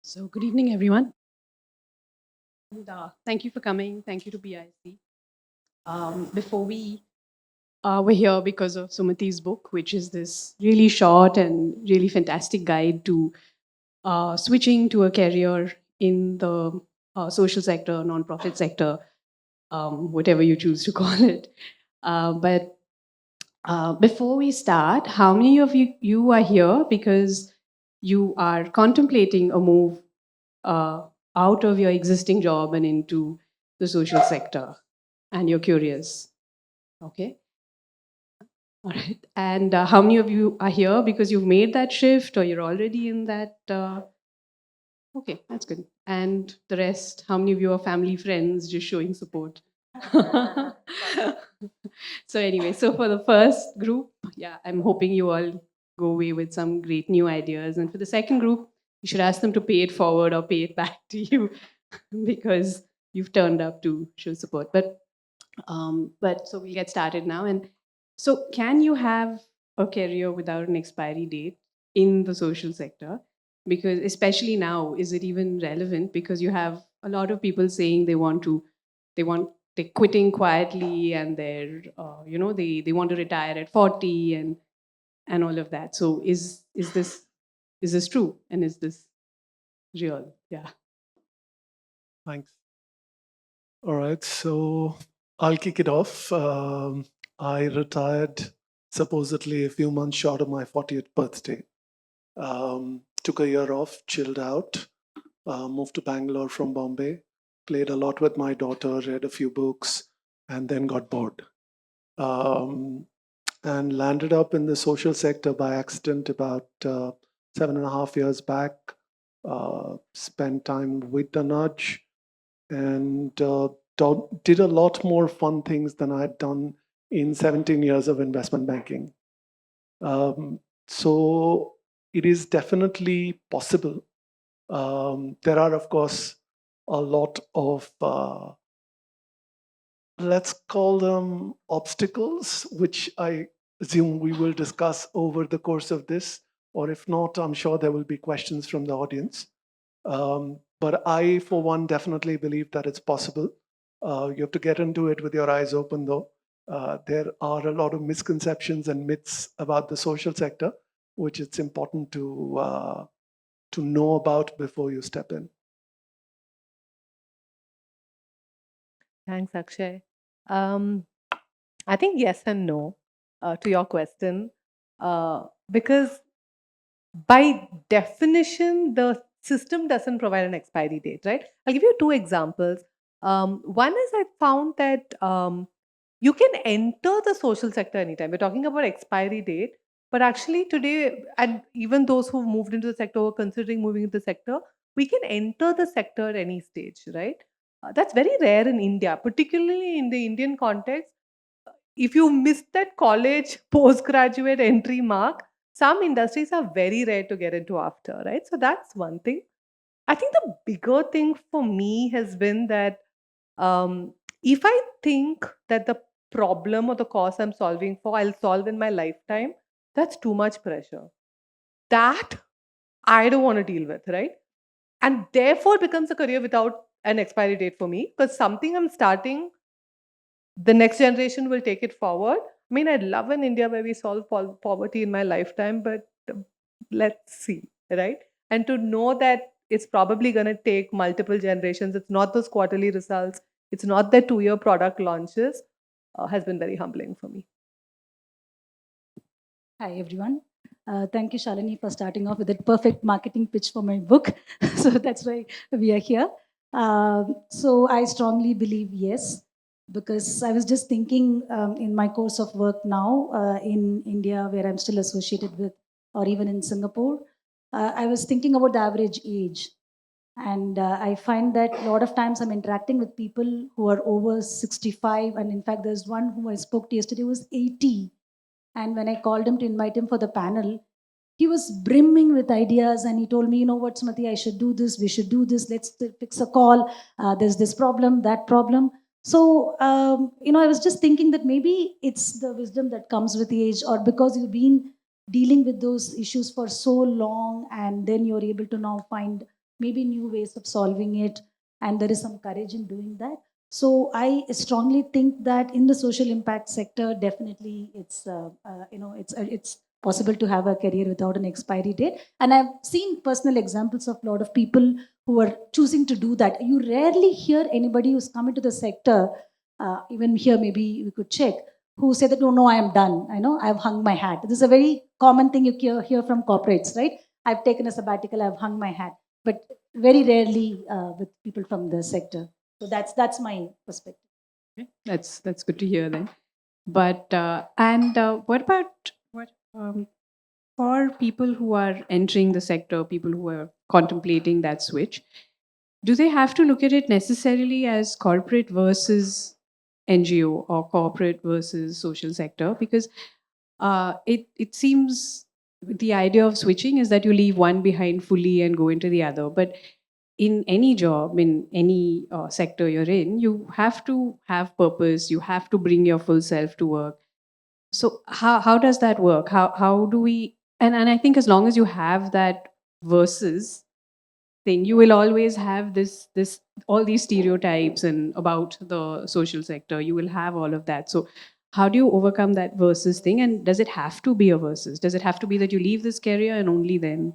So, good evening, everyone. And thank you for coming. Thank you to BIC. Before we're here because of Sumathy's book, which is this really short and really fantastic guide to switching to a career in the social sector, nonprofit sector, whatever you choose to call it. But before we start, how many of you are here because you are contemplating a move uh, out of your existing job and into the social sector, and you're curious? Okay, all right. And how many of you are here because you've made that shift or you're already in that? Okay, that's good. And the rest, how many of you are family, friends, just showing support? So anyway, so for the first group, yeah, I'm hoping you all go away with some great new ideas. And for the second group, you should ask them to pay it forward or pay it back to you because you've turned up to show support. But so we'll get started now. And so, can you have a career without an expiry date in the social sector? Because especially now, is it even relevant? Because you have a lot of people saying they're quitting quietly, and they want to retire at 40 and all of that. So, is this true, and is this real? Yeah. Thanks. All right, so I'll kick it off. I retired supposedly a few months short of my 40th birthday. Took a year off, chilled out, moved to Bangalore from Bombay, played a lot with my daughter, read a few books, and then got bored. Um, and landed up in the social sector by accident about 7.5 years back. Spent time with the Nudge and did a lot more fun things than I had done in 17 years of investment banking. Um, so it is definitely possible. There are, of course, a lot of, let's call them obstacles, which I assume we will discuss over the course of this. Or if not, I'm sure there will be questions from the audience. But I, for one, definitely believe that it's possible. You have to get into it with your eyes open, though. There are a lot of misconceptions and myths about the social sector, which it's important to know about before you step in. Thanks, Akshay. Um, I think yes and no to your question, because by definition, the system doesn't provide an expiry date, right? I'll give you two examples. One is I found that you can enter the social sector anytime. We're talking about expiry date, but actually today, and even those who've moved into the sector or considering moving into the sector, we can enter the sector at any stage, right? That's very rare in India, particularly in the Indian context. If you miss that college postgraduate entry mark, some industries are very rare to get into after, right? So that's one thing. I think the bigger thing for me has been that if I think that the problem or the cause I'm solving for, I'll solve in my lifetime, that's too much pressure. That I don't want to deal with, right? And therefore becomes a career without an expiry date for me because something I'm starting, the next generation will take it forward. I mean, I'd love an India where we solve poverty in my lifetime, but let's see, right? And to know that it's probably going to take multiple generations, it's not those quarterly results, it's not the 2-year product launches, has been very humbling for me. Hi, everyone. Thank you, Shalini, for starting off with that perfect marketing pitch for my book. So that's why we are here. So I strongly believe yes, because I was just thinking in my course of work now in India, where I'm still associated with, or even in Singapore, I was thinking about the average age. And I find that a lot of times I'm interacting with people who are over 65. And in fact, there's one who I spoke to yesterday who was 80, and when I called him to invite him for the panel, he was brimming with ideas. And he told me, you know what, Sumathy, I should do this. We should do this. Let's fix a call. There's this problem, that problem. So, I was just thinking that maybe it's the wisdom that comes with age, or because you've been dealing with those issues for so long, and then you're able to now find maybe new ways of solving it, and there is some courage in doing that. So I strongly think that in the social impact sector, definitely it's possible to have a career without an expiry date. And I've seen personal examples of a lot of people who are choosing to do that. You rarely hear anybody who's come into the sector, even here maybe we could check, who say that, no, I am done. I know I've hung my hat. This is a very common thing you hear from corporates, right? I've taken a sabbatical, I've hung my hat. But very rarely with people from the sector. So that's my perspective. Okay, that's good to hear then. But what about what for people who are entering the sector, people who are contemplating that switch? Do they have to look at it necessarily as corporate versus NGO or corporate versus social sector? Because it seems the idea of switching is that you leave one behind fully and go into the other. But in any job, in any sector you're in, you have to have purpose. You have to bring your full self to work. So how does that work? How do we? And I think as long as you have that versus thing, you will always have this all these stereotypes and about the social sector. You will have all of that. So how do you overcome that versus thing? And does it have to be a versus? Does it have to be that you leave this career and only then?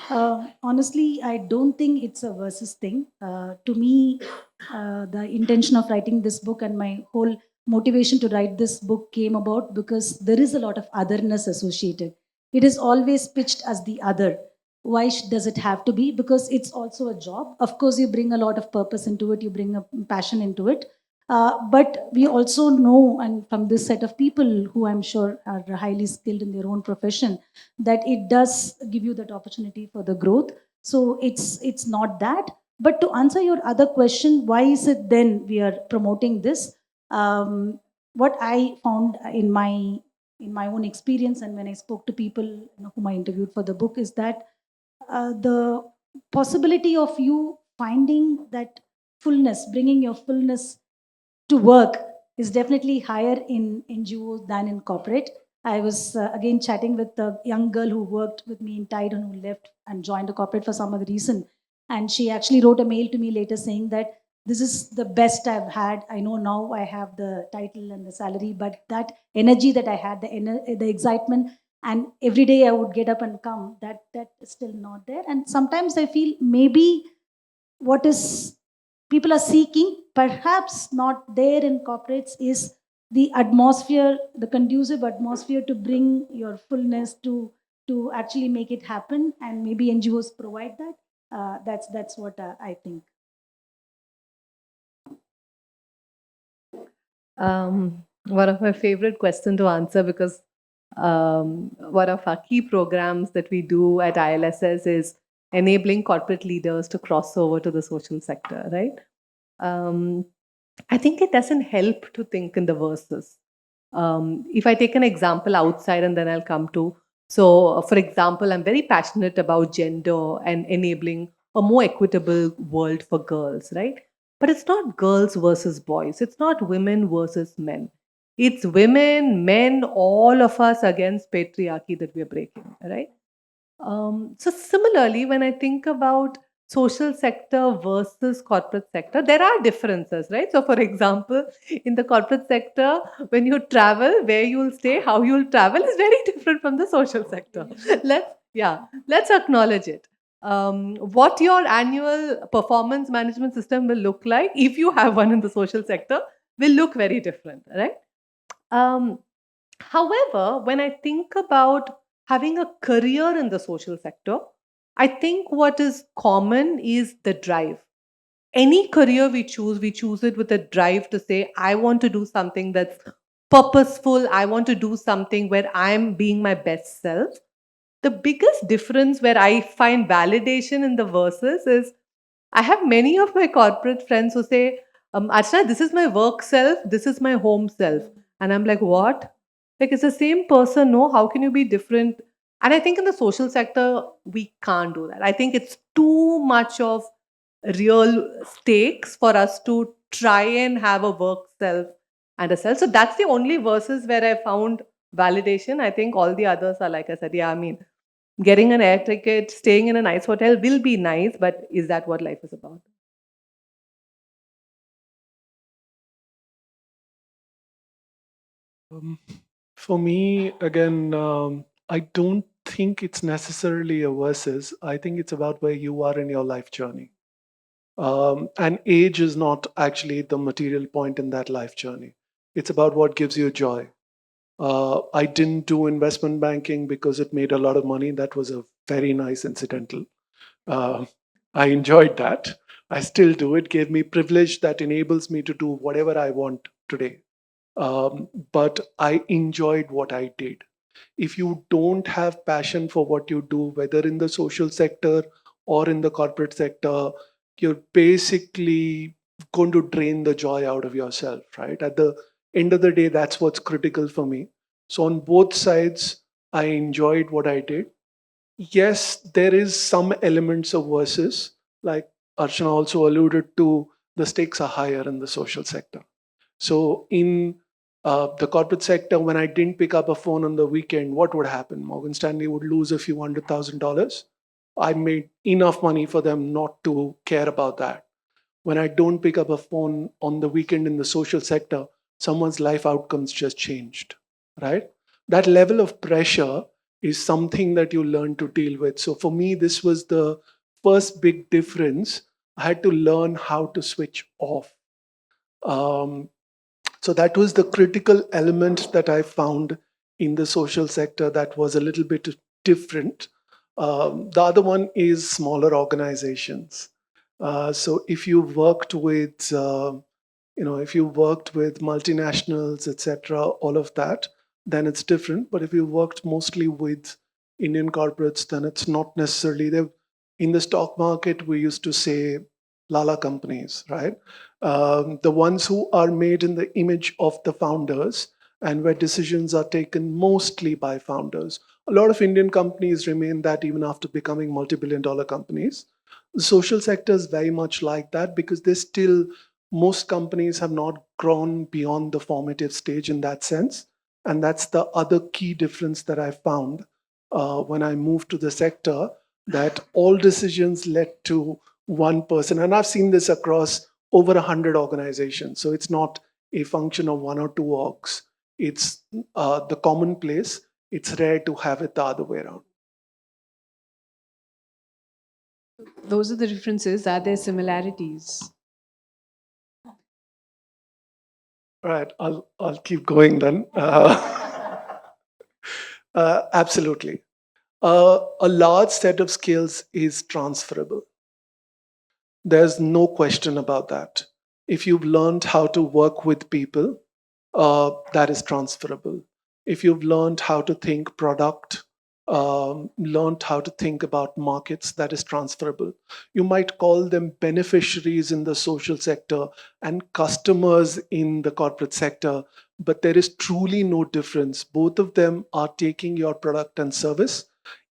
Honestly, I don't think it's a versus thing. To me, the intention of writing this book and my whole motivation to write this book came about because there is a lot of otherness associated. It is always pitched as the other. Why does it have to be? Because it's also a job. Of course, you bring a lot of purpose into it, you bring a passion into it. But we also know, and from this set of people who I'm sure are highly skilled in their own profession, that it does give you that opportunity for the growth. So it's not that. But to answer your other question, why is it then we are promoting this? What I found in my own experience, and when I spoke to people whom I interviewed for the book, is that the possibility of you finding that fullness, bringing your fullness to work, is definitely higher in NGOs than in corporate. I was again chatting with a young girl who worked with me in Tide and who left and joined a corporate for some other reason. And she actually wrote a mail to me later saying that this is the best I've had. I know now I have the title and the salary, but that energy that I had, the excitement, and every day I would get up and come, that is still not there. And sometimes I feel maybe what is people are seeking, perhaps not there in corporates, is the atmosphere, the conducive atmosphere to bring your fullness to actually make it happen. And maybe NGOs provide that. That's what I think. One of my favorite questions to answer, because one of our key programs that we do at ILSS is enabling corporate leaders to cross over to the social sector, right? I think it doesn't help to think in the verses. If I take an example outside and then I'll come to, so for example, I'm very passionate about gender and enabling a more equitable world for girls, right? But it's not girls versus boys. It's not women versus men. It's women, men, all of us against patriarchy that we're breaking, right? So similarly, when I think about social sector versus corporate sector, there are differences, right? So for example, in the corporate sector, when you travel, where you'll stay, how you'll travel is very different from the social sector. Let's acknowledge it. What your annual performance management system will look like, if you have one in the social sector, will look very different, right? Um, However, when I think about having a career in the social sector, I think what is common is the drive. Any career we choose it with a drive to say, I want to do something that's purposeful. I want to do something where I'm being my best self. The biggest difference where I find validation in the verses is I have many of my corporate friends who say, Archana, this is my work self, this is my home self. And I'm like, what? Like, it's the same person, no? How can you be different? And I think in the social sector, we can't do that. I think it's too much of real stakes for us to try and have a work self and a self. So that's the only verses where I found validation. I think all the others are, like I said, yeah, I mean, getting an air ticket, staying in a nice hotel will be nice, but is that what life is about? For me, again, I don't think it's necessarily a versus. I think it's about where you are in your life journey. And age is not actually the material point in that life journey. It's about what gives you joy. I didn't do investment banking because it made a lot of money. That was a very nice incidental. Uh, I enjoyed that. I still do. It gave me privilege that enables me to do whatever I want today. But I enjoyed what I did. If you don't have passion for what you do, whether in the social sector or in the corporate sector, you're basically going to drain the joy out of yourself, right? At the end of the day, that's what's critical for me. So on both sides, I enjoyed what I did. Yes, there is some elements of versus, like Archana also alluded to, the stakes are higher in the social sector. So in the corporate sector, when I didn't pick up a phone on the weekend, what would happen? Morgan Stanley would lose a few $100,000. I made enough money for them not to care about that. When I don't pick up a phone on the weekend in the social sector, someone's life outcomes just changed, right? That level of pressure is something that you learn to deal with. So for me, this was the first big difference. I had to learn how to switch off. Um, so that was the critical element that I found in the social sector that was a little bit different. The other one is smaller organizations. So if you worked with, if you worked with multinationals, etc., all of that, then it's different. But if you worked mostly with Indian corporates, then it's not necessarily there. In the stock market, we used to say Lala companies, right? The ones who are made in the image of the founders and where decisions are taken mostly by founders. A lot of Indian companies remain that even after becoming multi-billion-dollar companies. The social sector is very much like that because they still, most companies have not grown beyond the formative stage in that sense. And that's the other key difference that I found when I moved to the sector, that all decisions led to one person. And I've seen this across over 100 organizations. So it's not a function of one or two orgs. It's the commonplace. It's rare to have it the other way around. Those are the differences. Are there similarities? All right, I'll keep going then. Absolutely. A large set of skills is transferable. There's no question about that. If you've learned how to work with people, that is transferable. If you've learned how to think product, learned how to think about markets, that is transferable. You might call them beneficiaries in the social sector and customers in the corporate sector, but there is truly no difference. Both of them are taking your product and service.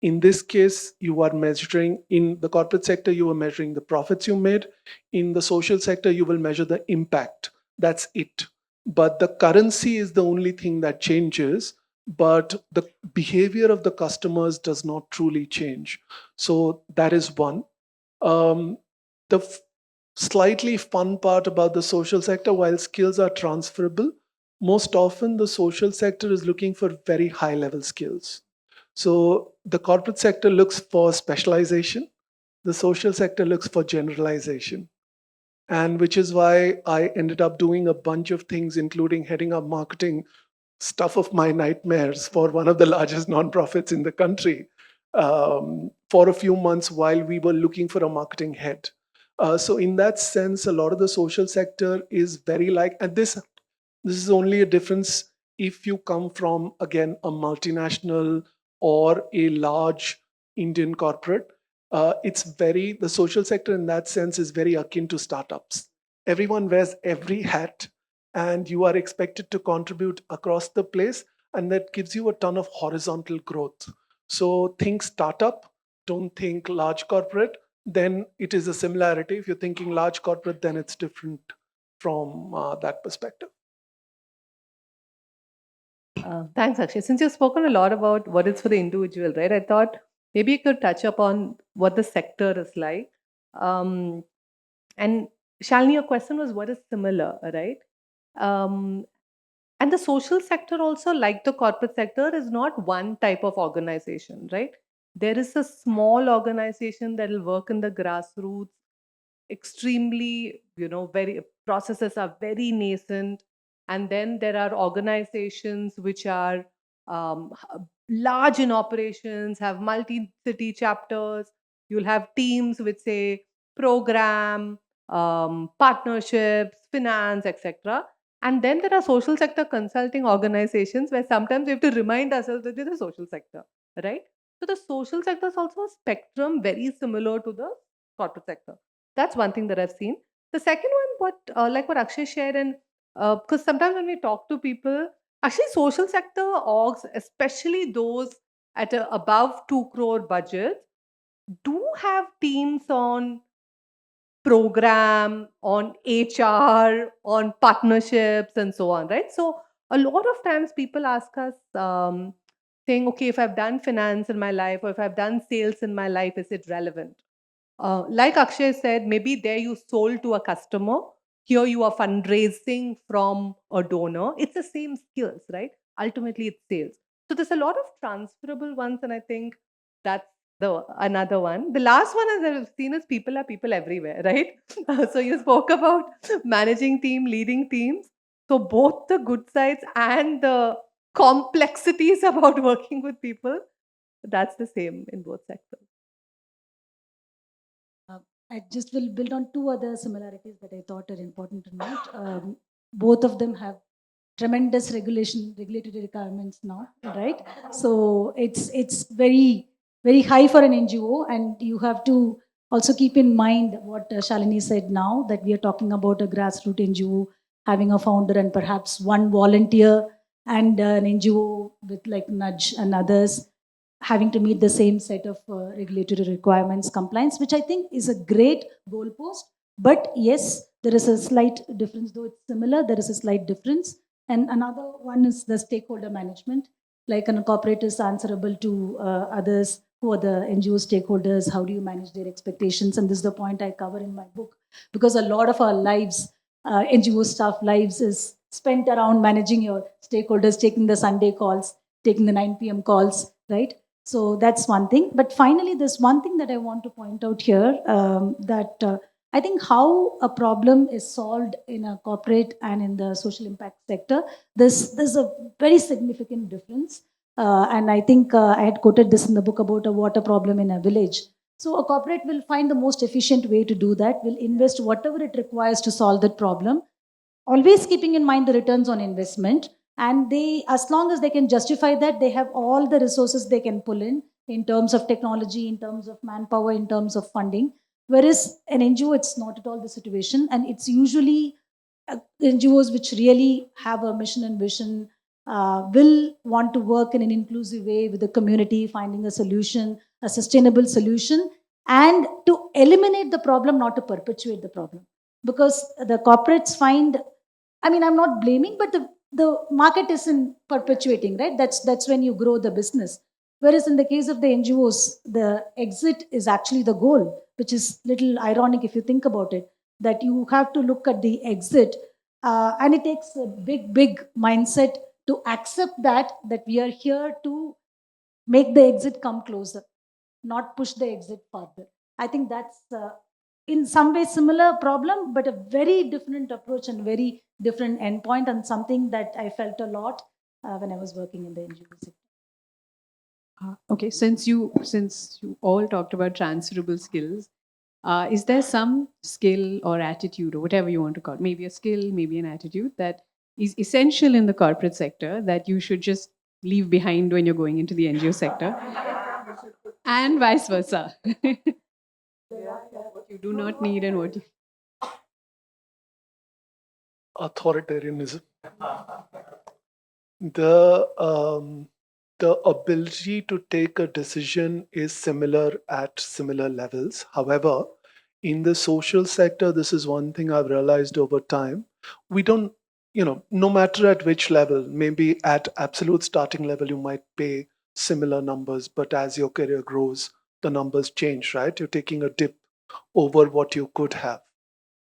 In this case, you are measuring, in the corporate sector, you are measuring the profits you made. In the social sector, you will measure the impact. That's it. But the currency is the only thing that changes, but the behavior of the customers does not truly change. So that is one. The slightly fun part about the social sector, while skills are transferable, most often the social sector is looking for very high level skills. So the corporate sector looks for specialization, the social sector looks for generalization. And which is why I ended up doing a bunch of things, including heading up marketing, stuff of my nightmares, for one of the largest nonprofits in the country for a few months while we were looking for a marketing head. So in that sense, a lot of the social sector is very like, and this is only a difference if you come from, again, a multinational or a large Indian corporate. The social sector in that sense is very akin to startups. Everyone wears every hat and you are expected to contribute across the place, and that gives you a ton of horizontal growth. So think startup, don't think large corporate, then it is a similarity. If you're thinking large corporate, then it's different from that perspective. Thanks, Akshay. Since you've spoken a lot about what it's for the individual, right? I thought maybe you could touch upon what the sector is like. Um, and Shalini, your question was what is similar, right? Um, and the social sector also, like the corporate sector, is not one type of organization, right? There is a small organization that will work in the grassroots, extremely, very processes are very nascent. And then there are organizations which are large in operations, have multi-city chapters. You'll have teams which say program, partnerships, finance, etc. And then there are social sector consulting organizations where sometimes we have to remind ourselves that we're the social sector, right? So the social sector is also a spectrum very similar to the corporate sector. That's one thing that I've seen. The second one, what Akshay shared, and because sometimes when we talk to people, actually social sector orgs, especially those at a above 2 crore budget, do have teams on program, on HR, on partnerships, and so on, right? So a lot of times people ask us, saying, okay, if I've done finance in my life or if I've done sales in my life, is it relevant? Like Akshay said, maybe there you sold to a customer. Here you are fundraising from a donor. It's the same skills, right? Ultimately, it's sales. So there's a lot of transferable ones, and I think that's the another one. The last one as I've seen is people are people everywhere, right? So you spoke about managing team, leading teams. So both the good sides and the complexities about working with people, that's the same in both sectors. I just will build on two other similarities that I thought are important to note. Both of them have tremendous regulatory requirements now, right? So it's very high for an NGO, and you have to also keep in mind what Shalini said now, that we are talking about a grassroots NGO having a founder and perhaps one volunteer, and an NGO with like Nudge and others having to meet the same set of regulatory requirements, compliance, which I think is a great goalpost. But yes, there is a slight difference, though it's similar, there is a slight difference. And another one is the stakeholder management. Like an corporate is answerable to others who are the NGO stakeholders. How do you manage their expectations? And this is the point I cover in my book, because a lot of our lives, NGO staff lives, is spent around managing your stakeholders, taking the Sunday calls, taking the 9 p.m. calls, right? So that's one thing. But finally, there's one thing that I want to point out here, that I think how a problem is solved in a corporate and in the social impact sector, there's a very significant difference. And I think I had quoted this in the book about a water problem in a village. So a corporate will find the most efficient way to do that, will invest whatever it requires to solve that problem, always keeping in mind the returns on investment. And they, as long as they can justify that, they have all the resources they can pull in terms of technology, in terms of manpower, in terms of funding. Whereas an NGO, it's not at all the situation, and it's usually NGOs which really have a mission and vision, will want to work in an inclusive way with the community, finding a solution, a sustainable solution, and to eliminate the problem, not to perpetuate the problem. Because the corporates find, I mean, I'm not blaming, but the market isn't perpetuating, right? That's when you grow the business. Whereas in the case of the NGOs, the exit is actually the goal, which is little ironic if you think about it, that you have to look at the exit, and it takes a big mindset to accept that we are here to make the exit come closer, not push the exit further. I think that's in some way similar problem, but a very different approach and very different endpoint, and something that I felt a lot when I was working in the NGO sector. Okay, since you all talked about transferable skills, is there some skill or attitude or whatever you want to call it, maybe a skill, maybe an attitude that is essential in the corporate sector that you should just leave behind when you're going into the NGO sector, and vice versa? What you do not need and what you. Authoritarianism. The ability to take a decision is similar at similar levels. However, in the social sector, this is one thing I've realized over time. We don't, no matter at which level, maybe at absolute starting level, you might pay similar numbers, but as your career grows, the numbers change, right? You're taking a dip over what you could have.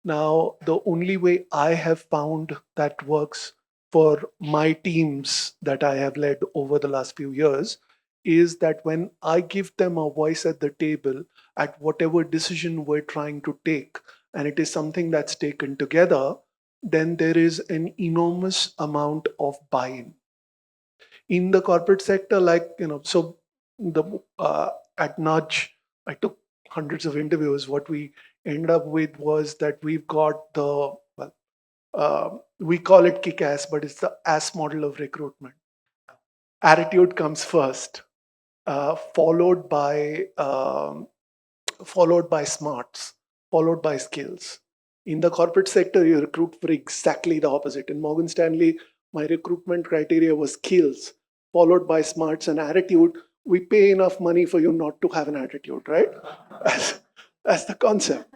Now, the only way I have found that works for my teams that I have led over the last few years is that when I give them a voice at the table at whatever decision we're trying to take, and it is something that's taken together, then there is an enormous amount of buy-in. In the corporate sector, like, so the at Nudge, I took hundreds of interviews. What we ended up with was that we've got the, well, we call it kick ass, but it's the ass model of recruitment. Attitude comes first, followed by smarts, followed by skills. In the corporate sector, you recruit for exactly the opposite. In Morgan Stanley, my recruitment criteria was skills, followed by smarts and attitude. We pay enough money for you not to have an attitude, right? That's the concept.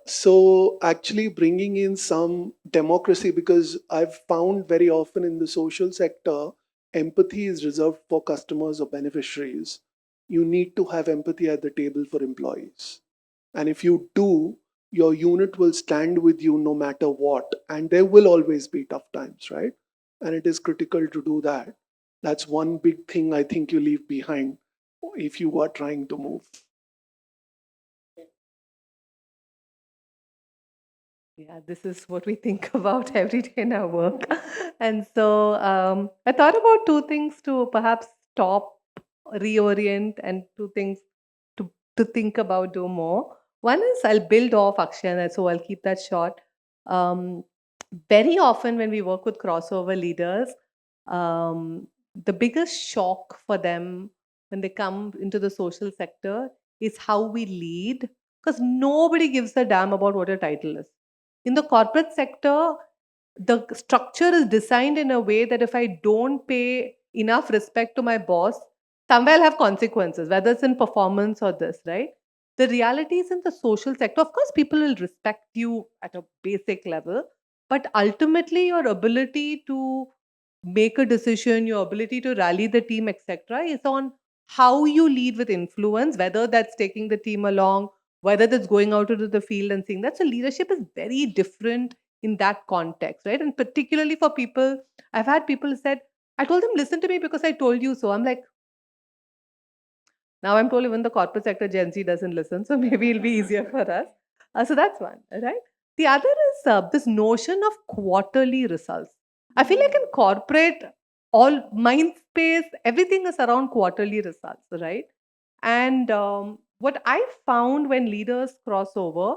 So actually bringing in some democracy, because I've found very often in the social sector, empathy is reserved for customers or beneficiaries. You need to have empathy at the table for employees. And if you do, your unit will stand with you no matter what. And there will always be tough times, right? And it is critical to do that. That's one big thing I think you leave behind if you are trying to move. Yeah, this is what we think about every day in our work. And so I thought about two things to perhaps stop, reorient, and two things to think about, do more. One is I'll build off Akshay, and so I'll keep that short. Um, Very often when we work with crossover leaders, um, the biggest shock for them when they come into the social sector is how we lead, because nobody gives a damn about what your title is. In the corporate sector, the structure is designed in a way that if I don't pay enough respect to my boss, somewhere I'll have consequences, whether it's in performance or this, right? The reality is in the social sector, of course, people will respect you at a basic level, but ultimately, your ability to make a decision, your ability to rally the team, etc., is on how you lead with influence, whether that's taking the team along, whether that's going out into the field and seeing that. So, leadership is very different in that context, right? And particularly for people, I've had people who said, I told them, listen to me because I told you so. I'm like, now I'm told even the corporate sector Gen Z doesn't listen, so maybe it'll be easier for us. So that's one, right? The other is this notion of quarterly results. I feel like in corporate, all mind space, everything is around quarterly results, right? And what I found when leaders cross over,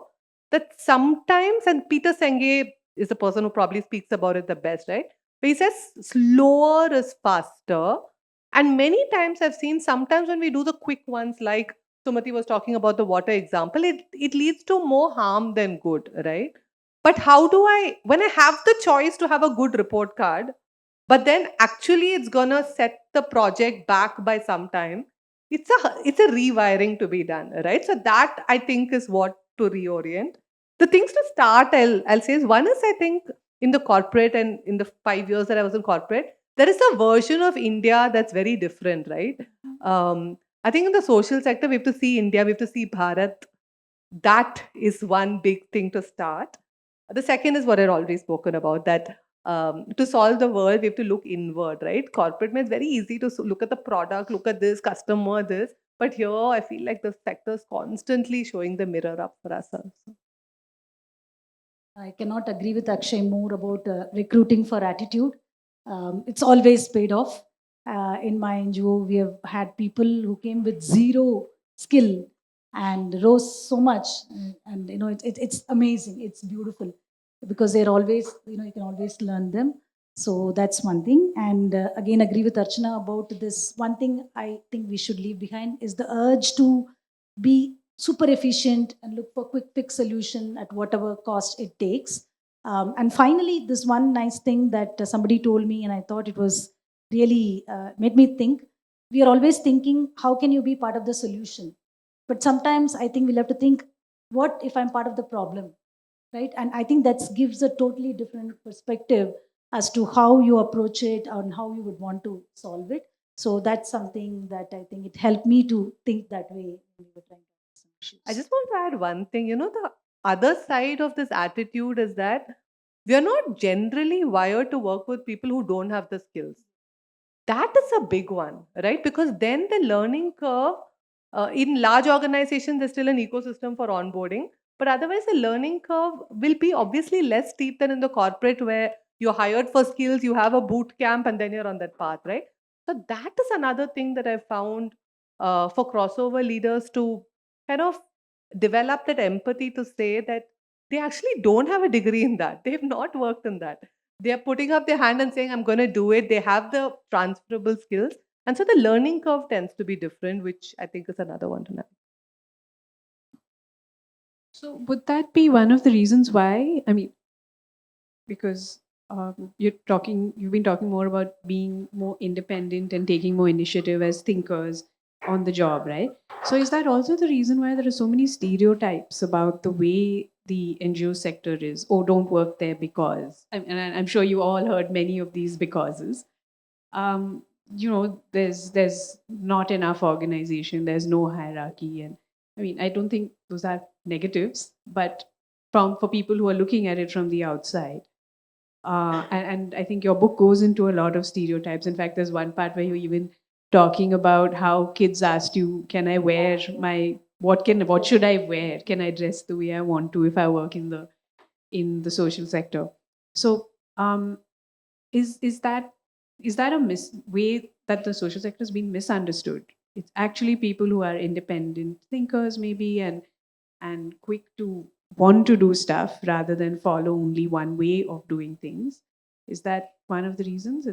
that sometimes, and Peter Senge is the person who probably speaks about it the best, right? But he says slower is faster. And many times I've seen sometimes when we do the quick ones, like Sumathy was talking about the water example, it leads to more harm than good, right? But how do I, when I have the choice to have a good report card, but then actually it's gonna set the project back by some time, it's a rewiring to be done, right? So that I think is what to reorient. The things to start, I'll say is, one is, I think, in the corporate, and in the 5 years that I was in corporate, there is a version of India that's very different, right? I think in the social sector, we have to see India, we have to see Bharat. That is one big thing to start. The second is what I'd already spoken about, that to solve the world, we have to look inward, right? Corporate means very easy to look at the product, look at this, customer, this. But here, I feel like the sector is constantly showing the mirror up for ourselves. I cannot agree with Akshay more about recruiting for attitude. It's always paid off. In my NGO, we have had people who came with zero skill and rose so much, and it's amazing. It's beautiful because they're always, you can always learn them. So that's one thing. And again, agree with Archana about this. One thing I think we should leave behind is the urge to be super efficient and look for quick fix solution at whatever cost it takes. And finally, this one nice thing that somebody told me, and I thought it was really made me think. We are always thinking, how can you be part of the solution? But sometimes I think we'll have to think, what if I'm part of the problem, right? And I think that gives a totally different perspective as to how you approach it and how you would want to solve it. So that's something that I think it helped me to think that way when we were trying to answer some issues. I just want to add one thing. The other side of this attitude is that we are not generally wired to work with people who don't have the skills. That is a big one, right? Because then the learning curve in large organizations, there's still an ecosystem for onboarding. But otherwise, the learning curve will be obviously less steep than in the corporate where you're hired for skills, you have a boot camp, and then you're on that path, right? So that is another thing that I found for crossover leaders to kind of develop that empathy to say that they actually don't have a degree in that. They have not worked in that. They are putting up their hand and saying, I'm going to do it. They have the transferable skills. And so the learning curve tends to be different, which I think is another one to know. So would that be one of the reasons why? I mean, because you've been talking more about being more independent and taking more initiative as thinkers on the job, right? So is that also the reason why there are so many stereotypes about the way the NGO sector is? Oh, don't work there because, and I'm sure you all heard many of these becauses. Um, there's not enough organization, there's no hierarchy, and I mean, I don't think those are negatives, but for people who are looking at it from the outside, and I think your book goes into a lot of stereotypes. In fact, there's one part where you're even talking about how kids asked you, "Can I wear my what should I wear? Can I dress the way I want to if I work in the social sector?" So, is that a way that the social sector has been misunderstood? It's actually people who are independent thinkers, maybe, and quick to want to do stuff rather than follow only one way of doing things. Is that one of the reasons?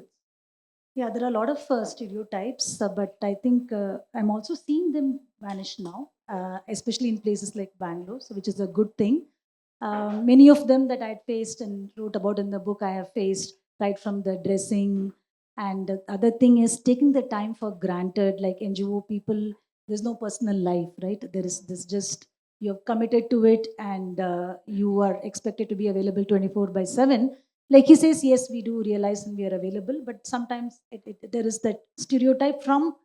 Yeah, there are a lot of stereotypes, but I think I'm also seeing them vanish now, especially in places like Bangalore, so which is a good thing. Many of them that I had faced and wrote about in the book, I have faced right from the dressing. And the other thing is taking the time for granted, like NGO people, there's no personal life, right? There is this just, you're committed to it and you are expected to be available 24/7. Like he says, yes, we do realize and we are available, but sometimes there is that stereotype from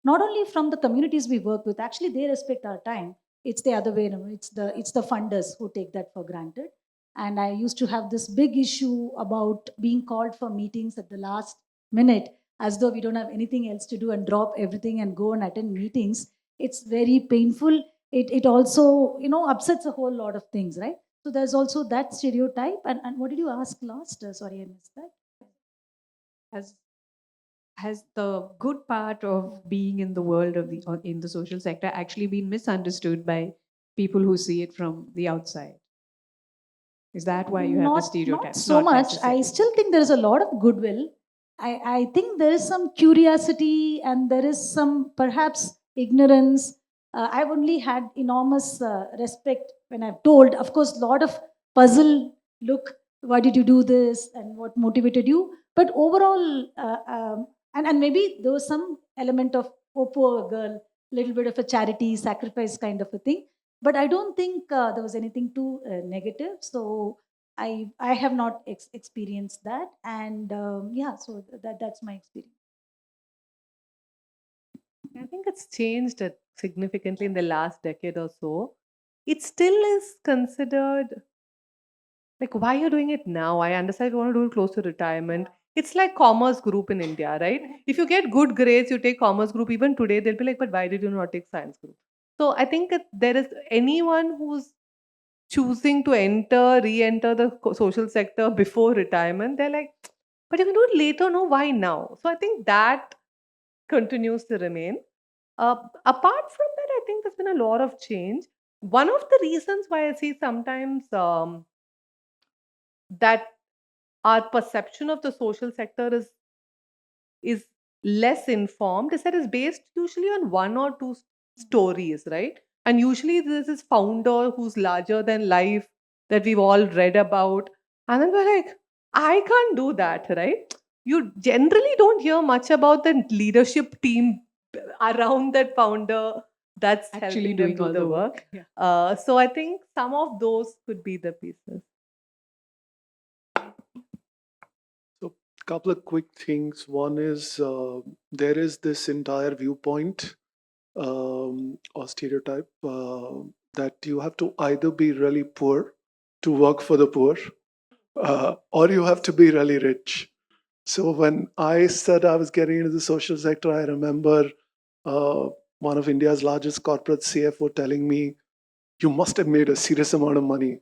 not only from the communities we work with, actually they respect our time. It's the other way, it's the funders who take that for granted. And I used to have this big issue about being called for meetings at the last minute, as though we don't have anything else to do, and drop everything and go and attend meetings. It's very painful. It also upsets a whole lot of things, right? So there's also that stereotype. And what did you ask last? Sorry, I missed that. Has has the good part of being in the world of the or in the social sector actually been misunderstood by people who see it from the outside? Is that why you have the Not stereotypes? so Not much. I necessarily. still think there is a lot of goodwill. I think there is some curiosity and there is some perhaps ignorance. I've only had enormous respect when I've told, of course, a lot of puzzle look, why did you do this and what motivated you? But overall, and maybe there was some element of, oh, poor girl, little bit of a charity sacrifice kind of a thing. But I don't think there was anything too negative. So I have not experienced that, and yeah, so that's my experience. I think it's changed significantly in the last decade or so. It still is considered like, why you're doing it now? I understand you want to do it close to retirement. It's like commerce group in India, right? If you get good grades, you take commerce group. Even today, they'll be like, but why did you not take science group? So I think that there is anyone who's choosing to re-enter the social sector before retirement, they're like, but you can do it later. No, why now? So I think that continues to remain. Apart from that, I think there's been a lot of change. One of the reasons why I see sometimes that our perception of the social sector is less informed is that it's based usually on one or two stories, right? And usually there's this founder who's larger than life that we've all read about. And then we're like, I can't do that, right? You generally don't hear much about the leadership team around that founder that's Actually helping them doing do all the the work. work. Yeah. So I think some of those could be the pieces. So Couple of quick things. One is there is this entire viewpoint or stereotype that you have to either be really poor to work for the poor, or you have to be really rich. So when I said I was getting into the social sector, I remember uh, one of India's largest corporate CFO telling me, "You must have made a serious amount of money.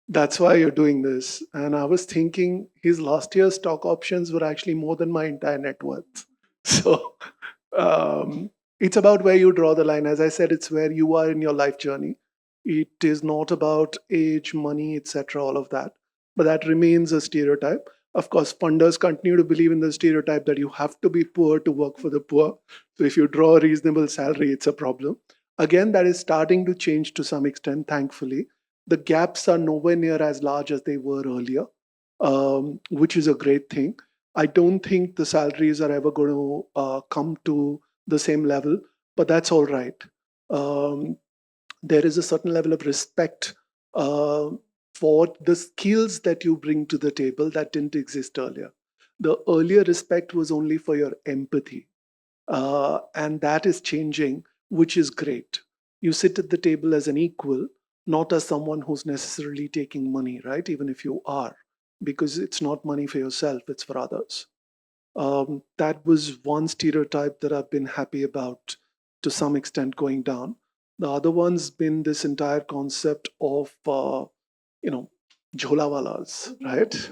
That's why you're doing this." And I was thinking his last year's stock options were actually more than my entire net worth. So um, it's about where you draw the line. As I said, it's where you are in your life journey. It is not about age, money, etc., all of that. But that remains a stereotype. Of course, funders continue to believe in the stereotype that you have to be poor to work for the poor. So if you draw a reasonable salary, it's a problem. Again, that is starting to change to some extent, thankfully. The gaps are nowhere near as large as they were earlier, which is a great thing. I don't think the salaries are ever going to come to the same level, but that's all right. Um, there is a certain level of respect uh, for the skills that you bring to the table that didn't exist earlier. The earlier respect was only for your empathy, and that is changing, which is great. You sit at the table as an equal, not as someone who's necessarily taking money, right? Even if you are, because it's not money for yourself, it's for others. That was one stereotype that I've been happy about to some extent going down. The other one's been this entire concept of, you know, jholawalas, right?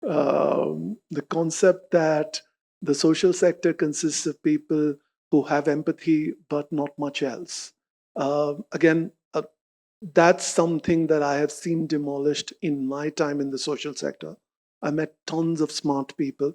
The concept that the social sector consists of people who have empathy but not much else. Again, that's something that I have seen demolished in my time in the social sector. I met tons of smart people.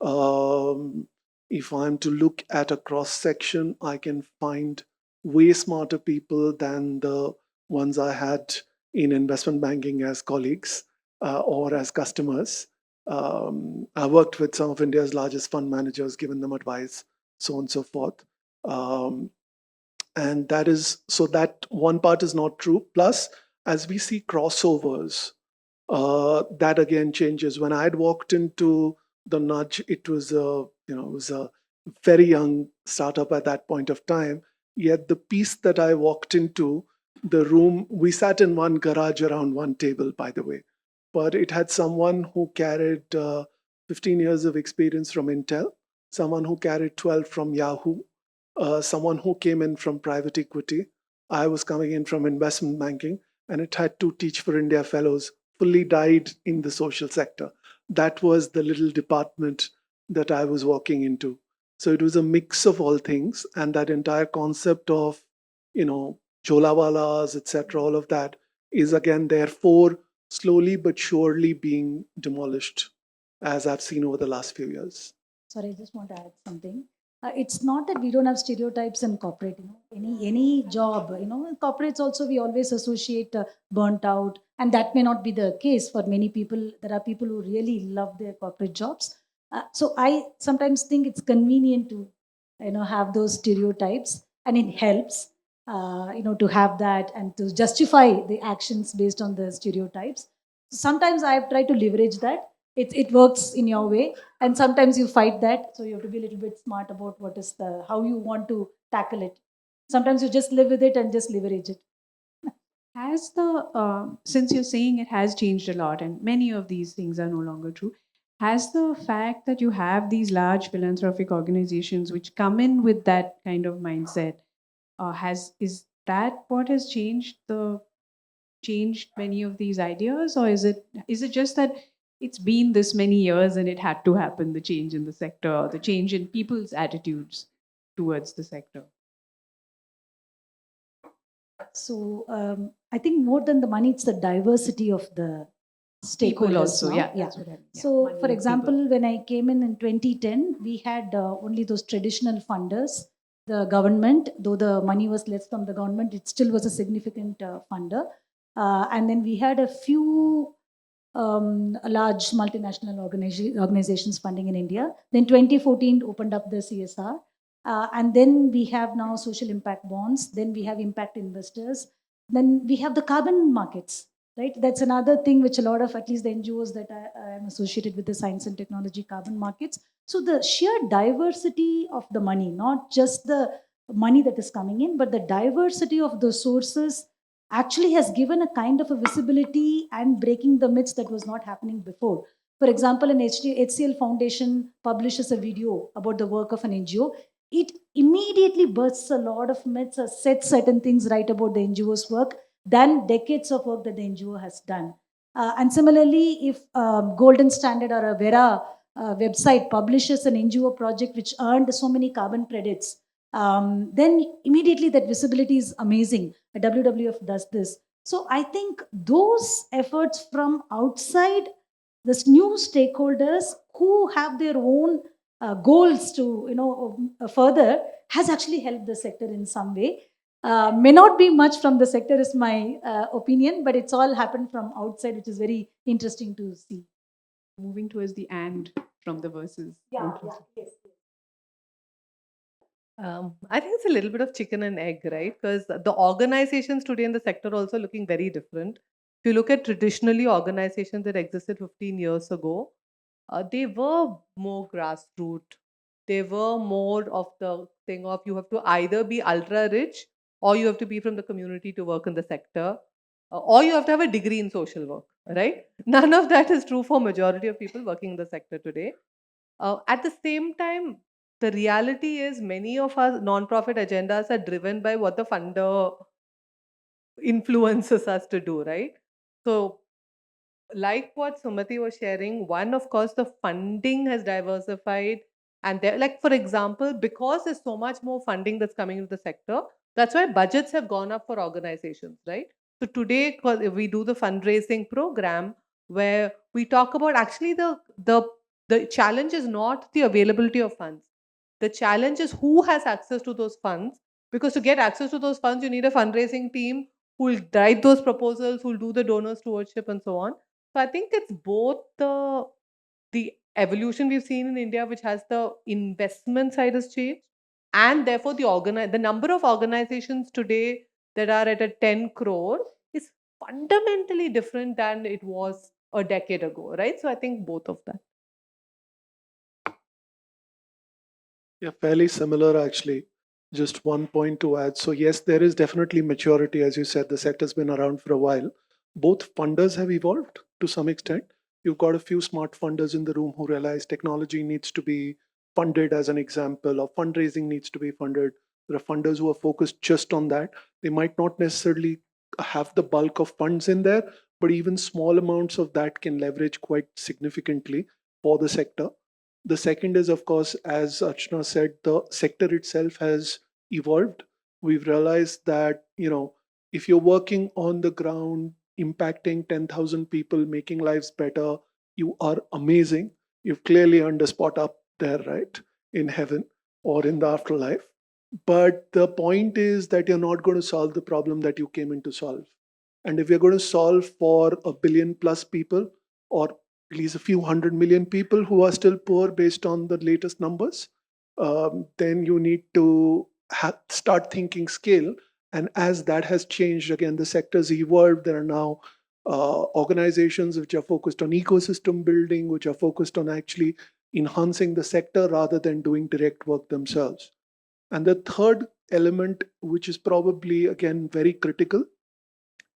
Um, if I'm to look at a cross section, I can find way smarter people than the ones I had in investment banking as colleagues or as customers. I worked with some of India's largest fund managers, given them advice, so on and so forth. Um, and that is so that one part is not true. Plus, as we see crossovers, that again changes. When I had walked into the Nudge, it was a very young startup at that point of time. Yet the piece that I walked into, the room, we sat in one garage around one table, by the way, but it had someone who carried 15 years of experience from Intel, someone who carried 12 from Yahoo, someone who came in from private equity. I was coming in from investment banking, and it had two Teach for India fellows fully died in the social sector. That was the little department that I was walking into. So it was a mix of all things, and that entire concept of, cholawalas, etc., all of that is again therefore slowly but surely being demolished, as I've seen over the last few years. Sorry, I just want to add something. It's not that we don't have stereotypes in corporate. Any job. In corporates also we always associate burnt out, and that may not be the case for many people. There are people who really love their corporate jobs. So I sometimes think it's convenient to have those stereotypes, and it helps to have that and to justify the actions based on the stereotypes. Sometimes I've tried to leverage that. It works in your way, and sometimes you fight that, so you have to be a little bit smart about how you want to tackle it. Sometimes you just live with it and just leverage it. Has since you're saying it has changed a lot and many of these things are no longer true, has the fact that you have these large philanthropic organizations which come in with that kind of mindset, is that what has changed many of these ideas, or is it just that it's been this many years and it had to happen, the change in the sector or the change in people's attitudes towards the sector? So I think more than the money, it's the diversity of the People stakeholders also, now. yeah, that's what I mean. Yeah, So, money for and example, people. when I came in 2010, we had only those traditional funders. The government, though the money was less from the government, it still was a significant funder. And then we had a few large multinational organizations funding in India. Then 2014 opened up the CSR. And then we have now social impact bonds. Then we have impact investors. Then we have the carbon markets. right? That's another thing which a lot of, at least the NGOs that I am associated with, the science and technology carbon markets. So the sheer diversity of the money, not just the money that is coming in, but the diversity of the sources actually has given a kind of a visibility and breaking the myths that was not happening before. For example, an HCL Foundation publishes a video about the work of an NGO. It immediately bursts a lot of myths or sets certain things right about the NGO's work than decades of work that the NGO has done. And similarly, if Golden Standard or a Vera website publishes an NGO project which earned so many carbon credits, then immediately that visibility is amazing. A WWF does this. So I think those efforts from outside, this new stakeholders who have their own goals to further, has actually helped the sector in some way. May not be much from the sector is my opinion, but it's all happened from outside, which is very interesting to see. Moving towards the and from the verses. Yes. I think it's a little bit of chicken and egg, right? Because the organizations today in the sector are also looking very different. If you look at traditionally organizations that existed 15 years ago, they were more grassroots. They were more of the thing of you have to either be ultra rich or you have to be from the community to work in the sector, or you have to have a degree in social work, right? None of that is true for majority of people working in the sector today. At the same time, the reality is many of our non-profit agendas are driven by what the funder influences us to do, right? So like what Sumathy was sharing, one, of course, the funding has diversified. And there, like, for example, because there's so much more funding that's coming into the sector, that's why budgets have gone up for organizations, right? So today, 'cause we do the fundraising program where we talk about actually the challenge is not the availability of funds. The challenge is who has access to those funds. Because to get access to those funds, you need a fundraising team who will write those proposals, who will do the donor stewardship and so on. So I think it's both the evolution we've seen in India, which has the investment side has changed, and therefore the number of organizations today that are at a 10 crore is fundamentally different than it was a decade ago, right? So I think both of that. Yeah, fairly similar actually. Just one point to add. So, yes, there is definitely maturity. As you said, the sector's been around for a while. Both funders have evolved to some extent. You've got a few smart funders in the room who realize technology needs to be funded, as an example, or fundraising needs to be funded. There are funders who are focused just on that. They might not necessarily have the bulk of funds in there, but even small amounts of that can leverage quite significantly for the sector. The second is, of course, as Archana said, the sector itself has evolved. We've realized that, if you're working on the ground, impacting 10,000 people, making lives better, you are amazing. You've clearly earned a spot up there, right? In heaven or in the afterlife. But the point is that you're not going to solve the problem that you came in to solve. And if you're going to solve for a billion plus people, or at least a few 100 million people who are still poor based on the latest numbers, then you need to start thinking scale. And as that has changed, again, the sector's evolved. There are now organizations which are focused on ecosystem building, which are focused on actually enhancing the sector rather than doing direct work themselves. And the third element, which is probably, again, very critical,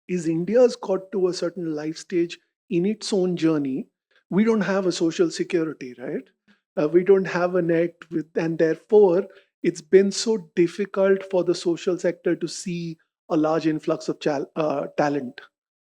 is India's got to a certain life stage in its own journey. We don't have a social security, right? We don't have a net with, and therefore it's been so difficult for the social sector to see a large influx of talent.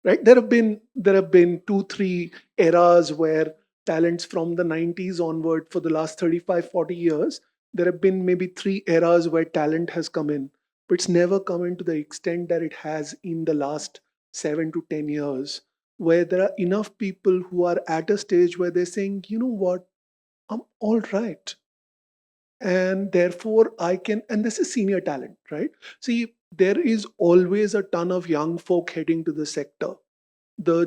Right? There have been 2-3 eras where talents from the 90s onward for the last 35, 40 years. There have been maybe 3 eras where talent has come in, but it's never come in to the extent that it has in the last 7 to 10 years, where there are enough people who are at a stage where they're saying, you know what, I'm all right. And therefore, and this is senior talent, right? See, there is always a ton of young folk heading to the sector. The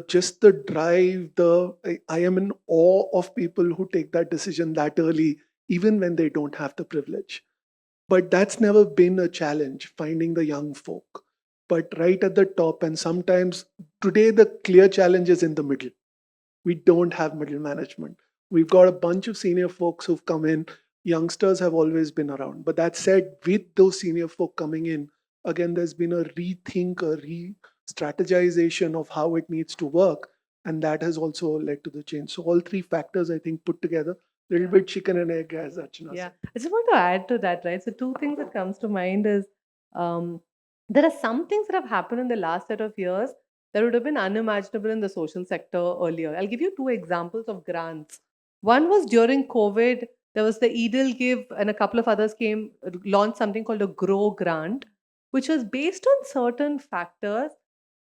drive, I am in awe of people who take that decision that early, even when they don't have the privilege. But that's never been a challenge, finding the young folk. but right at the top. And sometimes today the clear challenge is in the middle. We don't have middle management. We've got a bunch of senior folks who've come in. Youngsters have always been around. But that said, with those senior folk coming in, again, there's been a rethink, a re-strategization of how it needs to work. And that has also led to the change. So all three factors, I think, put together, a little bit chicken and egg, as Archana Yeah, said. I just want to add to that, right? So two things that comes to mind is um, there are some things that have happened in the last set of years that would have been unimaginable in the social sector earlier. I'll give you two examples of grants. One was during COVID, there was the Edel Give, and a couple of others came, launched something called a Grow grant, which was based on certain factors.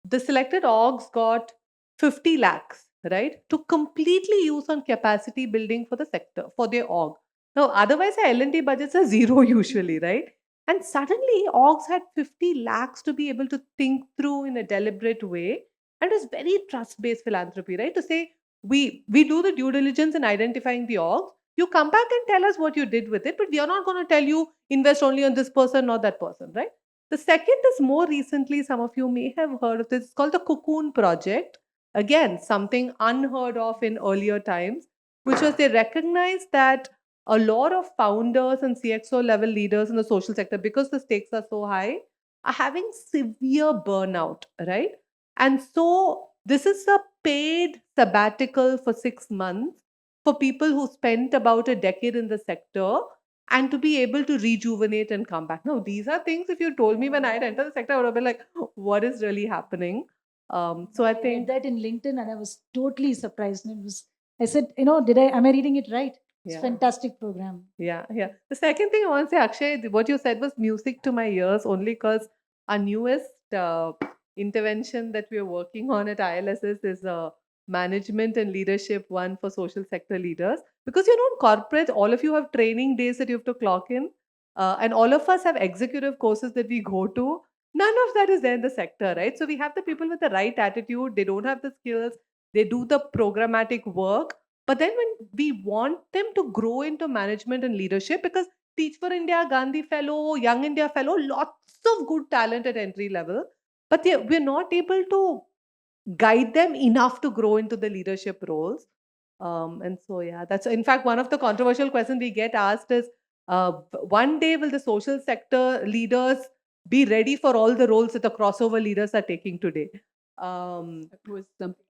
The selected orgs got 50 lakhs, right, to completely use on capacity building for the sector, for their org. Now, otherwise, our L&D budgets are zero usually, right? And suddenly, orgs had 50 lakhs to be able to think through in a deliberate way. And it was very trust-based philanthropy, right? To say, we do the due diligence in identifying the orgs. You come back and tell us what you did with it, but we are not going to tell you invest only on this person, not that person, right? The second is more recently, some of you may have heard of this. It's called the Cocoon Project. Again, something unheard of in earlier times, which was they recognized that a lot of founders and CXO level leaders in the social sector, because the stakes are so high, are having severe burnout, right? And so this is a paid sabbatical for 6 months for people who spent about a decade in the sector and to be able to rejuvenate and come back. Now, these are things, if you told me when I had entered the sector, I would have been like, what is really happening? So I read think that in LinkedIn and I was totally surprised. And it was, I said, am I reading it right? It's yeah. fantastic program. Yeah, yeah. The second thing I want to say, Akshay, what you said was music to my ears only because our newest intervention that we are working on at ILSS is a management and leadership one for social sector leaders. Because in corporate, all of you have training days that you have to clock in, and all of us have executive courses that we go to. None of that is there in the sector, right? So we have the people with the right attitude, they don't have the skills, they do the programmatic work, but then when we want them to grow into management and leadership, because Teach for India, Gandhi Fellow, Young India Fellow, lots of good talent at entry level, but we're not able to guide them enough to grow into the leadership roles. And so, yeah, that's in fact one of the controversial questions we get asked is one day will the social sector leaders be ready for all the roles that the crossover leaders are taking today? It was something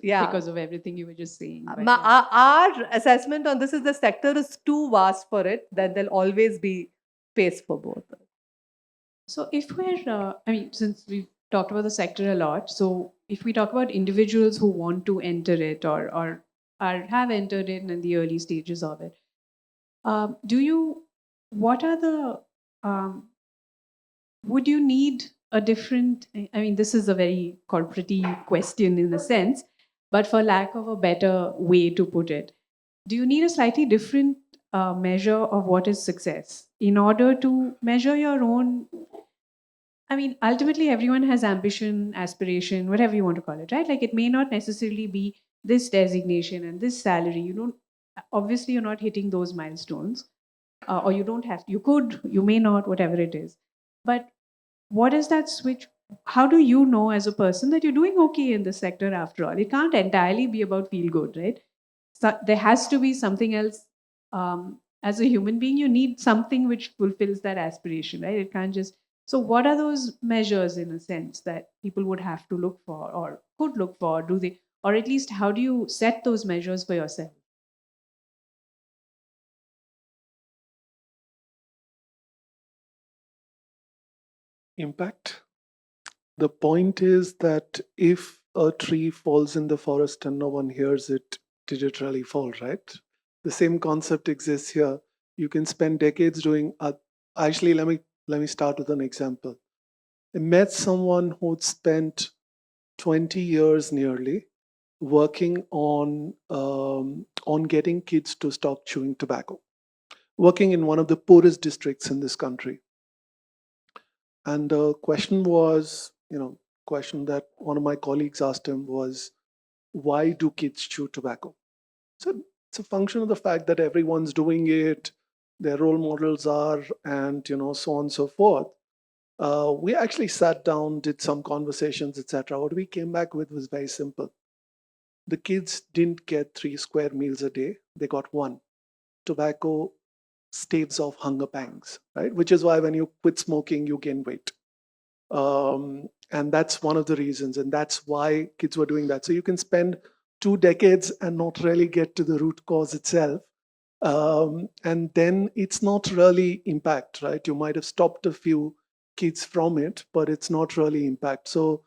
Yeah. because of everything you were just saying. But My, yeah. our assessment on this is the sector is too vast for it, that there'll always be space for both. So if we're, since we've talked about the sector a lot, so if we talk about individuals who want to enter it or have entered it in the early stages of it, what are the, would you need a different, I mean, this is a very corporate question in a sense, but for lack of a better way to put it, do you need a slightly different measure of what is success in order to measure your own? I mean, ultimately, everyone has ambition, aspiration, whatever you want to call it, right? Like, it may not necessarily be this designation and this salary. You don't, obviously, you're not hitting those milestones, or you don't have, you could, you may not, whatever it is. But what is that switch? How do you know as a person that you're doing okay in this sector after all? It can't entirely be about feel good, right? So there has to be something else. As a human being, you need something which fulfills that aspiration, right? It can't just. So, what are those measures in a sense that people would have to look for or could look for? Do they, or at least how do you set those measures for yourself? Impact. The point is that if a tree falls in the forest and no one hears it, did it really fall, right? The same concept exists here. You can spend decades doing. Actually, let me start with an example. I met someone who'd spent 20 years nearly working on getting kids to stop chewing tobacco, working in one of the poorest districts in this country. And the question was, question that one of my colleagues asked him was, why do kids chew tobacco? So it's a function of the fact that everyone's doing it, their role models are, and so on and so forth. We actually sat down, did some conversations, etc. What we came back with was very simple. The kids didn't get 3 square meals a day, they got one. Tobacco staves off hunger pangs, right? Which is why when you quit smoking, you gain weight. And that's one of the reasons. And that's why kids were doing that. So you can spend 2 decades and not really get to the root cause itself. And then it's not really impact, right? You might have stopped a few kids from it, but it's not really impact. So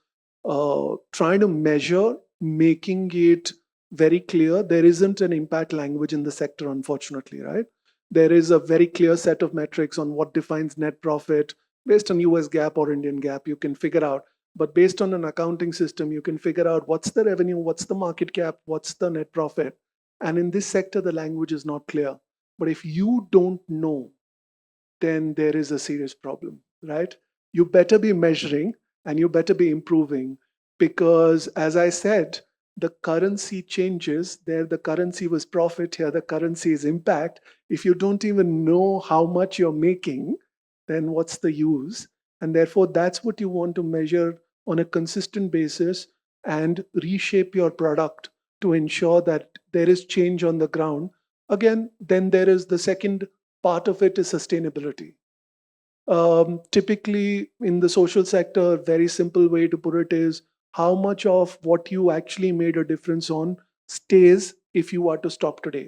trying to measure, making it very clear, there isn't an impact language in the sector, unfortunately, right? There is a very clear set of metrics on what defines net profit based on US GAAP or Indian GAAP. You can figure out, but based on an accounting system, you can figure out what's the revenue, what's the market cap, what's the net profit. And in this sector, the language is not clear. But if you don't know, then there is a serious problem, right? You better be measuring and you better be improving because, as I said, the currency changes. There, the currency was profit, here, the currency is impact. If you don't even know how much you're making, then what's the use? And therefore, that's what you want to measure on a consistent basis and reshape your product to ensure that there is change on the ground. Again, then there is the second part of it is sustainability. Typically, in the social sector, a very simple way to put it is how much of what you actually made a difference on stays if you are to stop today.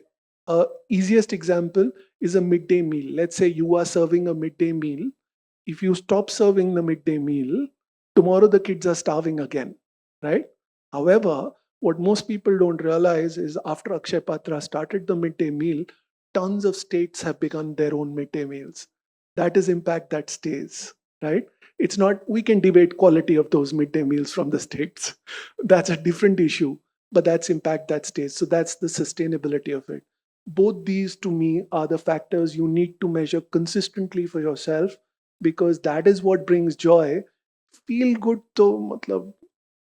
Easiest example is a midday meal. Let's say you are serving a midday meal. If you stop serving the midday meal, tomorrow the kids are starving again, right? However, what most people don't realize is after Akshay Patra started the midday meal, tons of states have begun their own midday meals. That is impact that stays, right? It's not, we can debate quality of those midday meals from the states. That's a different issue, but that's impact that stays. So that's the sustainability of it. Both these to me are the factors you need to measure consistently for yourself because that is what brings joy. Feel good to matlab,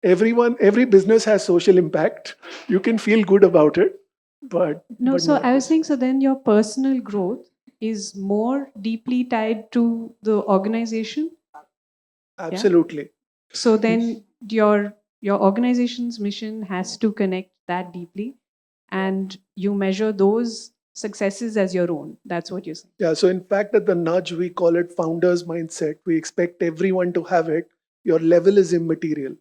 every business has social impact. You can feel good about it, No, but so not I was this. saying, so then your personal growth is more deeply tied to the organization. Yeah. Absolutely. So then your organization's mission has to connect that deeply, and you measure those successes as your own. That's what you're saying. Yeah, so in fact, at the nudge, we call it founder's mindset. We expect everyone to have it. Your level is immaterial.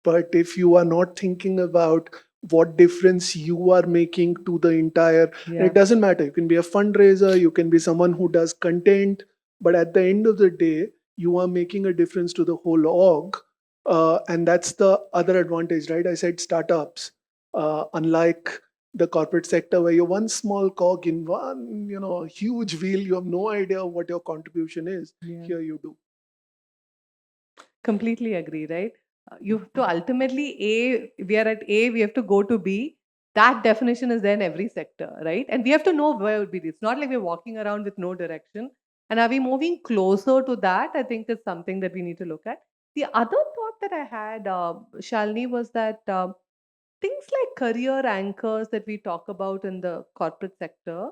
But if you are not thinking about what difference you are making to the entire, and Yeah. it doesn't matter. You can be a fundraiser, you can be someone who does content, but at the end of the day, you are making a difference to the whole org. And that's the other advantage, right? I said startups, unlike the corporate sector where you're one small cog in one, huge wheel, you have no idea what your contribution is. Yeah. Here you do. Completely agree, right? You have to ultimately we are at A, we have to go to B. That definition is there in every sector, right? And we have to know where would be. It's not like we're walking around with no direction. And are we moving closer to that? I think is something that we need to look at. The other thought that I had, Shalini, was that things like career anchors that we talk about in the corporate sector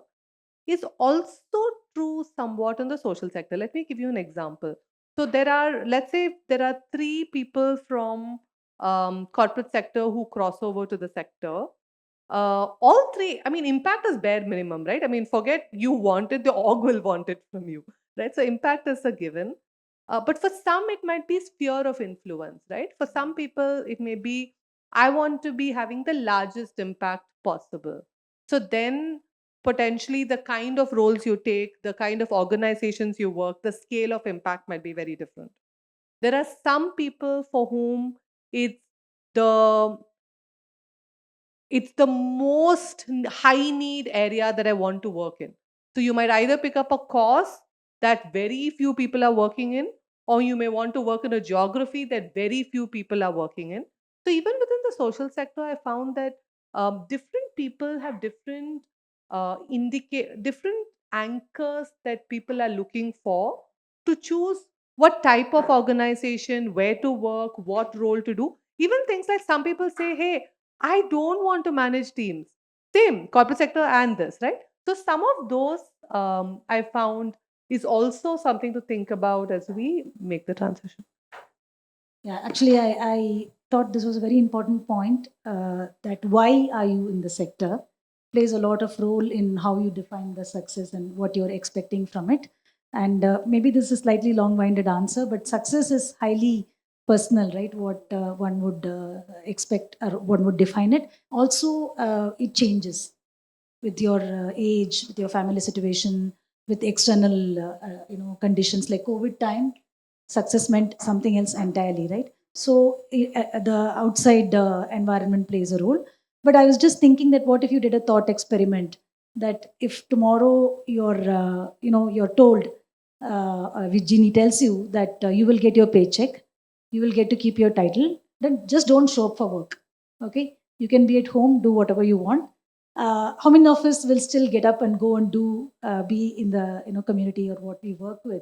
is also true somewhat in the social sector. Let me give you an example. So there are, let's say, there are three people from corporate sector who cross over to the sector. All three, I mean, impact is bare minimum, right? I mean, forget you want it, the org will want it from you, right? So impact is a given. But for some, it might be sphere of influence, right? For some people, it may be, I want to be having the largest impact possible. So then potentially the kind of roles you take, the kind of organizations you work, the scale of impact might be very different. There are some people for whom it's the it's the most high need area that I want to work in. So you might either pick up a course that very few people are working in, or you may want to work in a geography that very few people are working in. So even within the social sector, I found that different people have different different anchors that people are looking for to choose what type of organization, where to work, what role to do. Even things like some people say, hey, I don't want to manage teams. Same corporate sector and this, right? So some of those I found is also something to think about as we make the transition. Yeah, actually, I thought this was a very important point, that why are you in the sector plays a lot of role in how you define the success and what you're expecting from it. And maybe this is a slightly long-winded answer, but success is highly personal, right? What one would expect or one would define it. Also, it changes with your age, with your family situation, with external conditions like COVID time. Success meant something else entirely, right? So the outside environment plays a role. But I was just thinking that what if you did a thought experiment that if tomorrow you're told, Virginie tells you that you will get your paycheck, you will get to keep your title, then just don't show up for work. Okay, you can be at home, do whatever you want. How many of us will still get up and go and do be in the community or what we work with?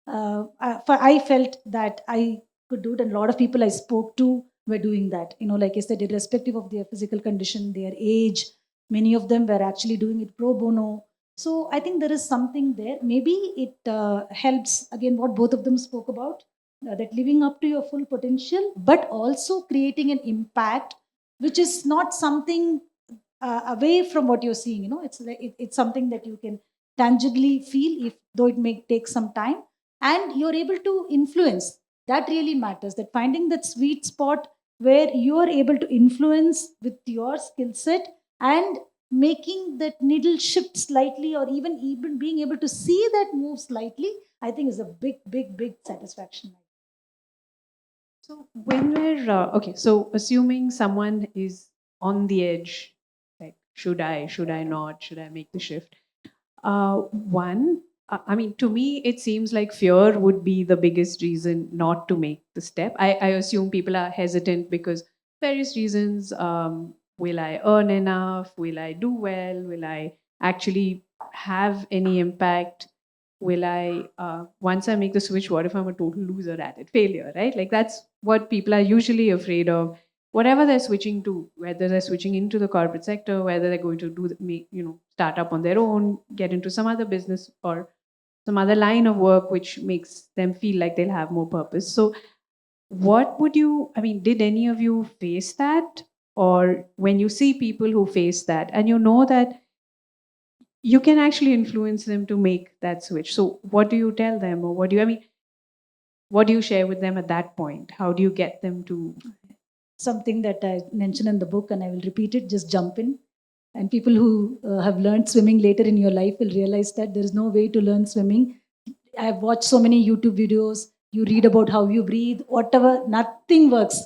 I felt that I could do it, and a lot of people I spoke to were doing that. Like I said, irrespective of their physical condition, their age, many of them were actually doing it pro bono. So I think there is something there. Maybe it helps again what both of them spoke about, that living up to your full potential, but also creating an impact, which is not something away from what you're seeing. It's something that you can tangibly feel, if though it may take some time, and you're able to influence. That really matters, that finding that sweet spot where you are able to influence with your skill set and making that needle shift slightly, or even being able to see that move slightly, I think is a big satisfaction. So when we're okay, so assuming someone is on the edge, like should I not, should I make the shift? One, I mean, to me, it seems like fear would be the biggest reason not to make the step. I assume people are hesitant because various reasons. Will I earn enough? Will I do well? Will I actually have any impact? Will I, once I make the switch, what if I'm a total loser at it? Failure, right? Like that's what people are usually afraid of. Whatever they're switching to, whether they're switching into the corporate sector, whether they're going to start up on their own, get into some other business or some other line of work which makes them feel like they'll have more purpose. So what would you, I mean, did any of you face that? Or when you see people who face that and you know that you can actually influence them to make that switch. So what do you tell them, or what do you share with them at that point? How do you get them to? Something that I mentioned in the book, and I will repeat it: just jump in. And people who have learned swimming later in your life will realize that there is no way to learn swimming. I've watched so many YouTube videos. You read about how you breathe, whatever, nothing works.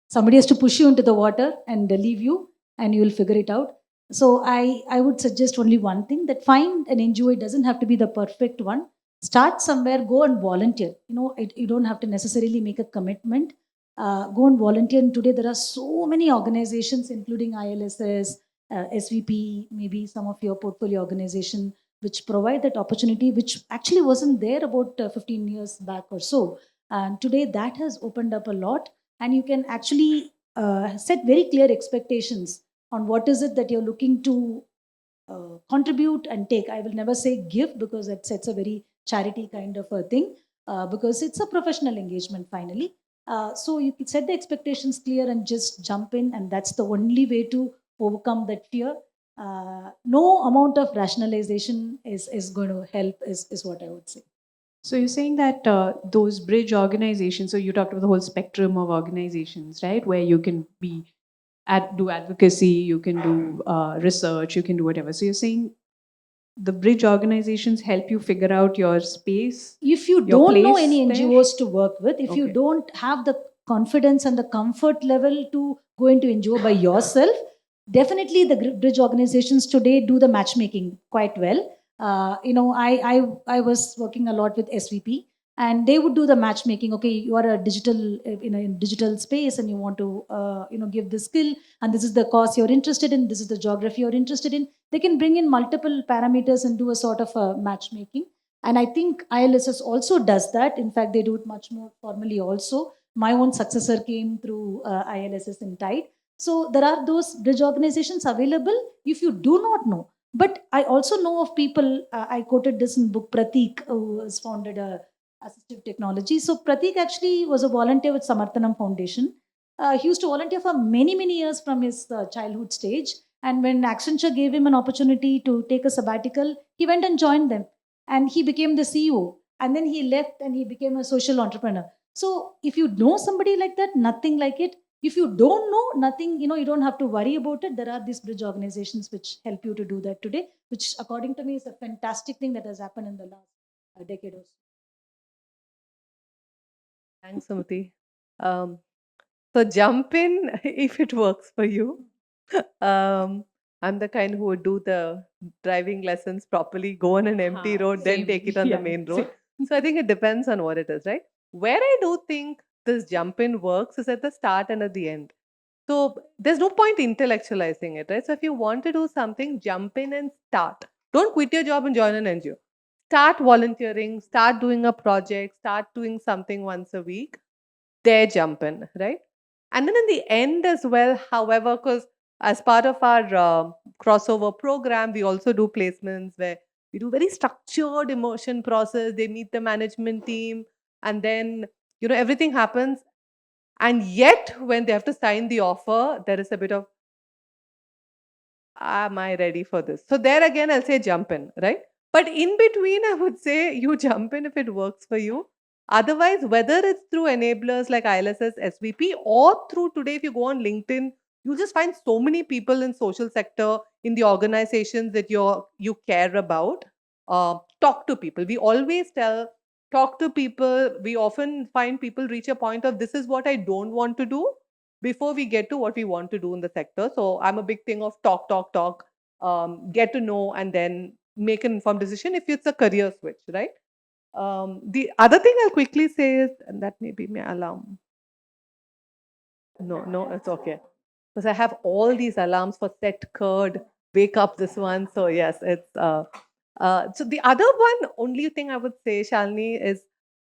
Somebody has to push you into the water and leave you, and you will figure it out. So I would suggest only one thing: that find an NGO. It doesn't have to be the perfect one. Start somewhere, go and volunteer. You don't have to necessarily make a commitment. Go and volunteer. And today there are so many organizations, including ILSS, SVP, maybe some of your portfolio organization, which provide that opportunity, which actually wasn't there about 15 years back or so. And today that has opened up a lot, and you can actually set very clear expectations on what is it that you're looking to contribute and take. I will never say give, because it sets a very charity kind of a thing, because it's a professional engagement finally. So you can set the expectations clear and just jump in, and that's the only way to overcome that fear. No amount of rationalization is going to help, is what I would say. So you're saying that those bridge organizations, so you talked about the whole spectrum of organizations, right? Where you can do advocacy, you can do research, you can do whatever. So you're saying the bridge organizations help you figure out your space. If you your don't know place any there? NGOs to work with, if you Okay. don't have the confidence and the comfort level to go into NGO by yourself, definitely the bridge organizations today do the matchmaking quite well. I was working a lot with SVP, and they would do the matchmaking. Okay, you are a digital in digital space, and you want to give this skill, and this is the course you're interested in, this is the geography you're interested in. They can bring in multiple parameters and do a sort of a matchmaking. And I think ILSS also does that. In fact, they do it much more formally also. My own successor came through ILSS in Tide. So there are those bridge organizations available. If you do not know, But I also know of people, I quoted this in book, Pratik, who has founded a assistive technology. So Pratik actually was a volunteer with Samarthanam Foundation. He used to volunteer for many, many years from his childhood stage. And when Accenture gave him an opportunity to take a sabbatical, he went and joined them. And he became the CEO. And then he left and he became a social entrepreneur. So if you know somebody like that, nothing like it. If you don't know, nothing, you don't have to worry about it. There are these bridge organizations which help you to do that today, which according to me is a fantastic thing that has happened in the last decade or so. Thanks, Sumathy. Um, so jump in if it works for you. I'm the kind who would do the driving lessons properly, go on an empty road, then Same. take it on the Yeah, main same. road. So I think it depends on what it is, right? Where I do think this jump in works is at the start and at the end. So there's no point intellectualizing it, right? So if you want to do something, jump in and start. Don't quit your job and join an NGO. Start volunteering, start doing a project, start doing something once a week. There jump in, right? And then in the end as well, however, because as part of our crossover program, we also do placements where we do very structured emotion process. They meet the management team, and then everything happens. And yet, when they have to sign the offer, there is a bit of, am I ready for this? So there again, I'll say jump in, right? But in between, I would say you jump in if it works for you. Otherwise, whether it's through enablers like ILSS, SVP, or through today, if you go on LinkedIn, you'll just find so many people in social sector, in the organizations that you care about. Talk to people. We always talk to people. We often find people reach a point of, this is what I don't want to do, before we get to what we want to do in the sector. So I'm a big thing of talk, talk, talk, get to know, and then make an informed decision if it's a career switch, right? The other thing I'll quickly say is, and that may be my alarm. No, it's okay. Because I have all these alarms for set curd, wake up this one. So yes, it's so the other one, only thing I would say, Shalini, is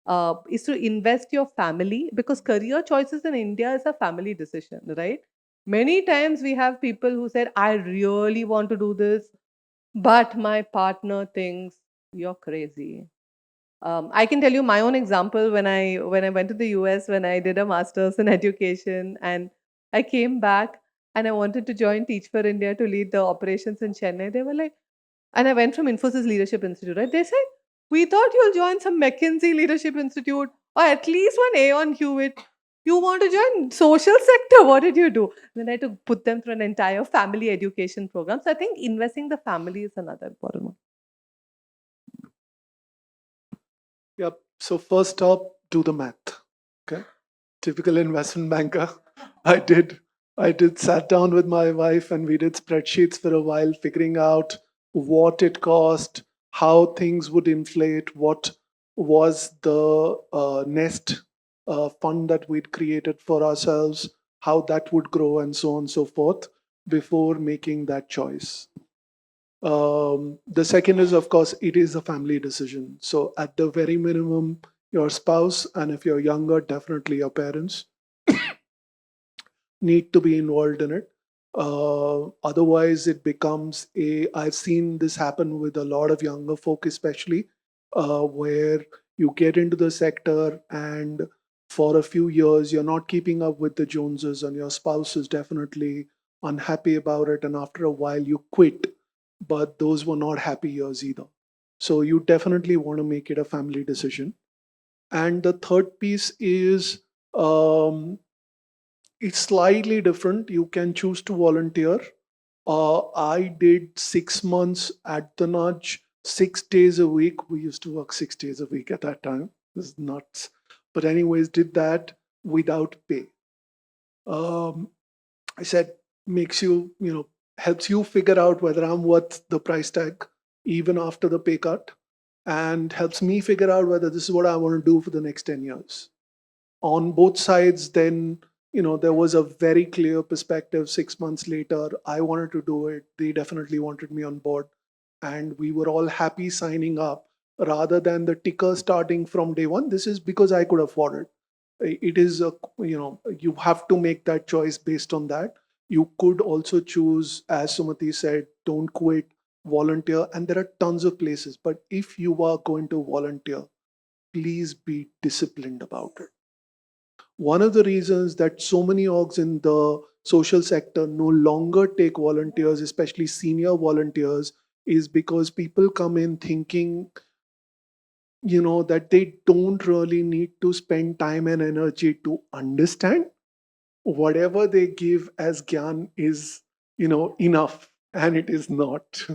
to invest your family, because career choices in India is a family decision, right? Many times we have people who said, I really want to do this, but my partner thinks you're crazy. I can tell you my own example when I went to the US, when I did a master's in education, and I came back and I wanted to join Teach for India to lead the operations in Chennai. They were like, and I went from Infosys Leadership Institute, right? They said, we thought you'll join some McKinsey Leadership Institute or at least one Aon Hewitt. You want to join social sector? What did you do? Then I had to put them through an entire family education program. So I think investing the family is another important one. Yep. So first up, do the math. Okay. Typical investment banker. I did. I did sat down with my wife and we did spreadsheets for a while, figuring out what it cost, how things would inflate, what was the nest fund that we'd created for ourselves, how that would grow, and so on and so forth before making that choice. The second is, of course, it is a family decision. So, at the very minimum, your spouse, and if you're younger, definitely your parents need to be involved in it. Otherwise, it becomes I've seen this happen with a lot of younger folk, especially, where you get into the sector and for a few years you're not keeping up with the Joneses, and your spouse is definitely unhappy about it. And after a while, you quit. But those were not happy years either. So, you definitely want to make it a family decision. And the third piece is, it's slightly different. You can choose to volunteer. I did 6 months at the Nudge, 6 days a week. We used to work 6 days a week at that time. This is nuts. But, anyways, did that without pay. Um, I said, makes you, helps you figure out whether I'm worth the price tag, even after the pay cut, and helps me figure out whether this is what I want to do for the next 10 years. On both sides, then, there was a very clear perspective. 6 months later, I wanted to do it. They definitely wanted me on board. And we were all happy signing up rather than the ticker starting from day one. This is because I could afford it. It is you have to make that choice based on that. You could also choose, as Sumathy said, don't quit, volunteer, and there are tons of places. But if you are going to volunteer, please be disciplined about it. One of the reasons that so many orgs in the social sector no longer take volunteers, especially senior volunteers, is because people come in thinking, that they don't really need to spend time and energy to understand. Whatever they give as gyan is, enough, and it is not.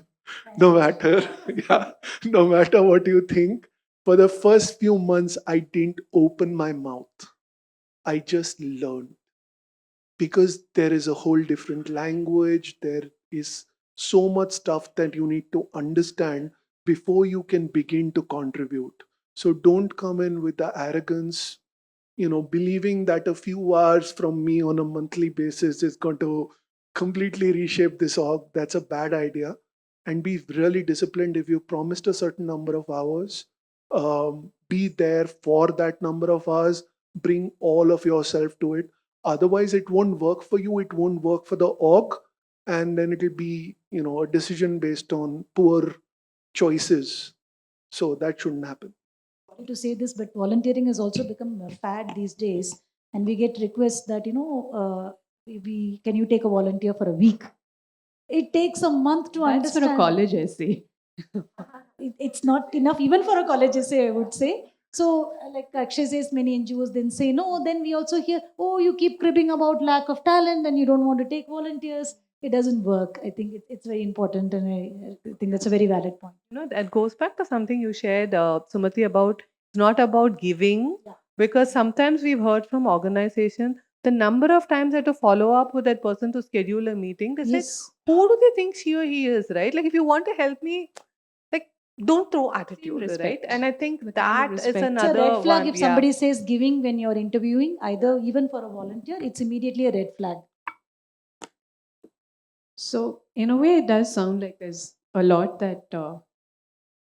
No matter, yeah, no matter what you think. For the first few months, I didn't open my mouth. I just learned, because there is a whole different language. There is so much stuff that you need to understand before you can begin to contribute. So don't come in with the arrogance, believing that a few hours from me on a monthly basis is going to completely reshape this org. That's a bad idea. And be really disciplined. If you promised a certain number of hours, be there for that number of hours. Bring all of yourself to it. Otherwise, it won't work for you. It won't work for the org. And then it'll be, a decision based on poor choices. So that shouldn't happen. To say this, but volunteering has also become a fad these days, and we get requests that we can you take a volunteer for a week. It takes a month to That's understand. for a college essay. It's not enough even for a college essay, I would say. So, like Akshay says, many NGOs then say no. Then we also hear, oh, you keep cribbing about lack of talent, and you don't want to take volunteers. It doesn't work. I think it's very important, and I think that's a very valid point. That goes back to something you shared, Sumathy, about it's not about giving, Yeah. because sometimes we've heard from organizations the number of times I had to follow up with that person to schedule a meeting. They said, Yes. who do they think she or he is, right? Like, if you want to help me, like, don't throw attitude, right? respect. And I think The kind of that is respect. It's a another red flag one. if somebody says giving when you're interviewing, either even for a volunteer, it's immediately a red flag. So, in a way, it does sound like there's a lot that, a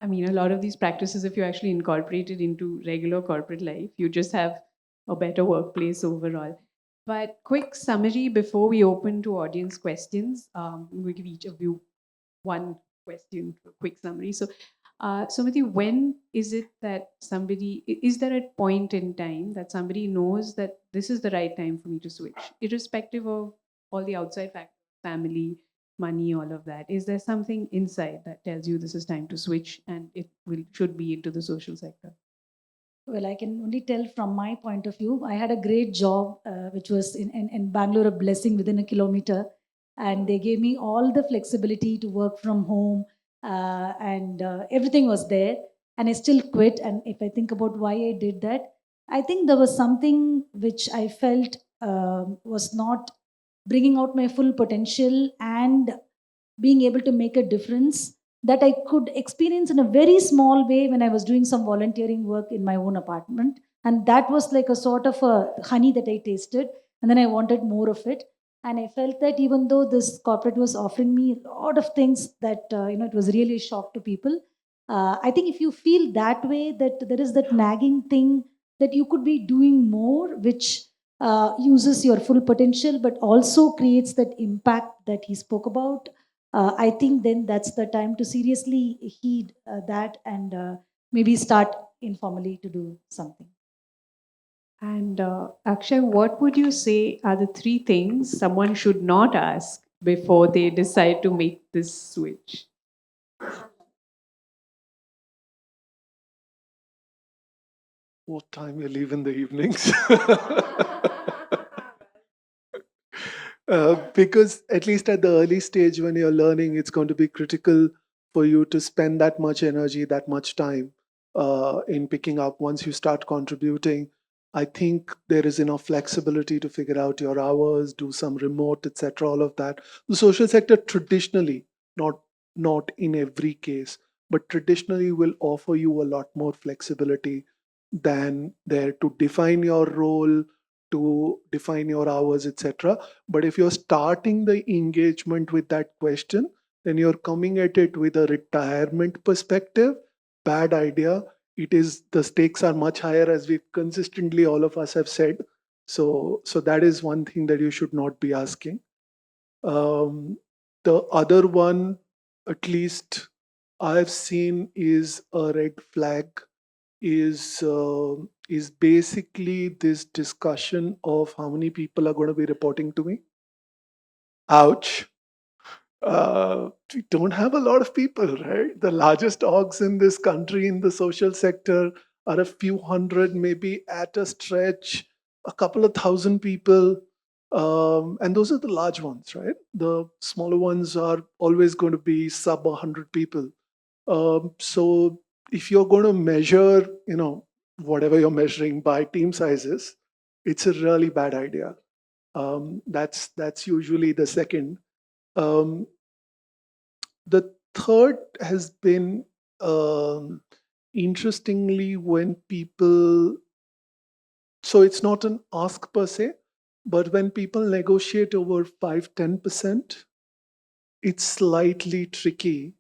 lot of these practices, if you actually incorporate it into regular corporate life, you just have a better workplace overall. But quick summary before we open to audience questions. We give each of you one question, a quick summary. So, Sumathy, when is it that is there a point in time that somebody knows that this is the right time for me to switch, irrespective of all the outside factors, family, money, all of that? Is there something inside that tells you this is time to switch and should be into the social sector? Well, I can only tell from my point of view. I had a great job, which was in Bangalore, a blessing within a kilometer. And they gave me all the flexibility to work from home, and everything was there. And I still quit. And if I think about why I did that, I think there was something which I felt was not bringing out my full potential and being able to make a difference that I could experience in a very small way when I was doing some volunteering work in my own apartment. And that was like a sort of a honey that I tasted. And then I wanted more of it. And I felt that even though this corporate was offering me a lot of things that, it was really a shock to people. I think if you feel that way, that there is that nagging thing that you could be doing more, which uses your full potential, but also creates that impact that he spoke about. I think then that's the time to seriously heed that and maybe start informally to do something. And Akshay, what would you say are the three things someone should not ask before they decide to make this switch? What time you leave in the evenings? Because at least at the early stage when you're learning, it's going to be critical for you to spend that much energy, that much time in picking up. Once you start contributing, I think there is enough flexibility to figure out your hours, do some remote, etc. All of that. The social sector traditionally, not in every case, but traditionally will offer you a lot more flexibility than there to define your role, to define your hours, etc. But if you're starting the engagement with that question, then you're coming at it with a retirement perspective. Bad idea. It is, the stakes are much higher, as we consistently all of us have said. So that is one thing that you should not be asking. The other one, at least I've seen is a red flag is basically this discussion of how many people are going to be reporting to me. Ouch. We don't have a lot of people, right? The largest orgs in this country in the social sector are a few hundred, maybe at a stretch, a couple of thousand people. And those are the large ones, right? The smaller ones are always going to be sub 100 people. So if you're going to measure, whatever you're measuring by team sizes, it's a really bad idea. That's usually the second. Um, the third has been interestingly when people, so it's not an ask per se, but when people negotiate over 5-10%, it's slightly tricky,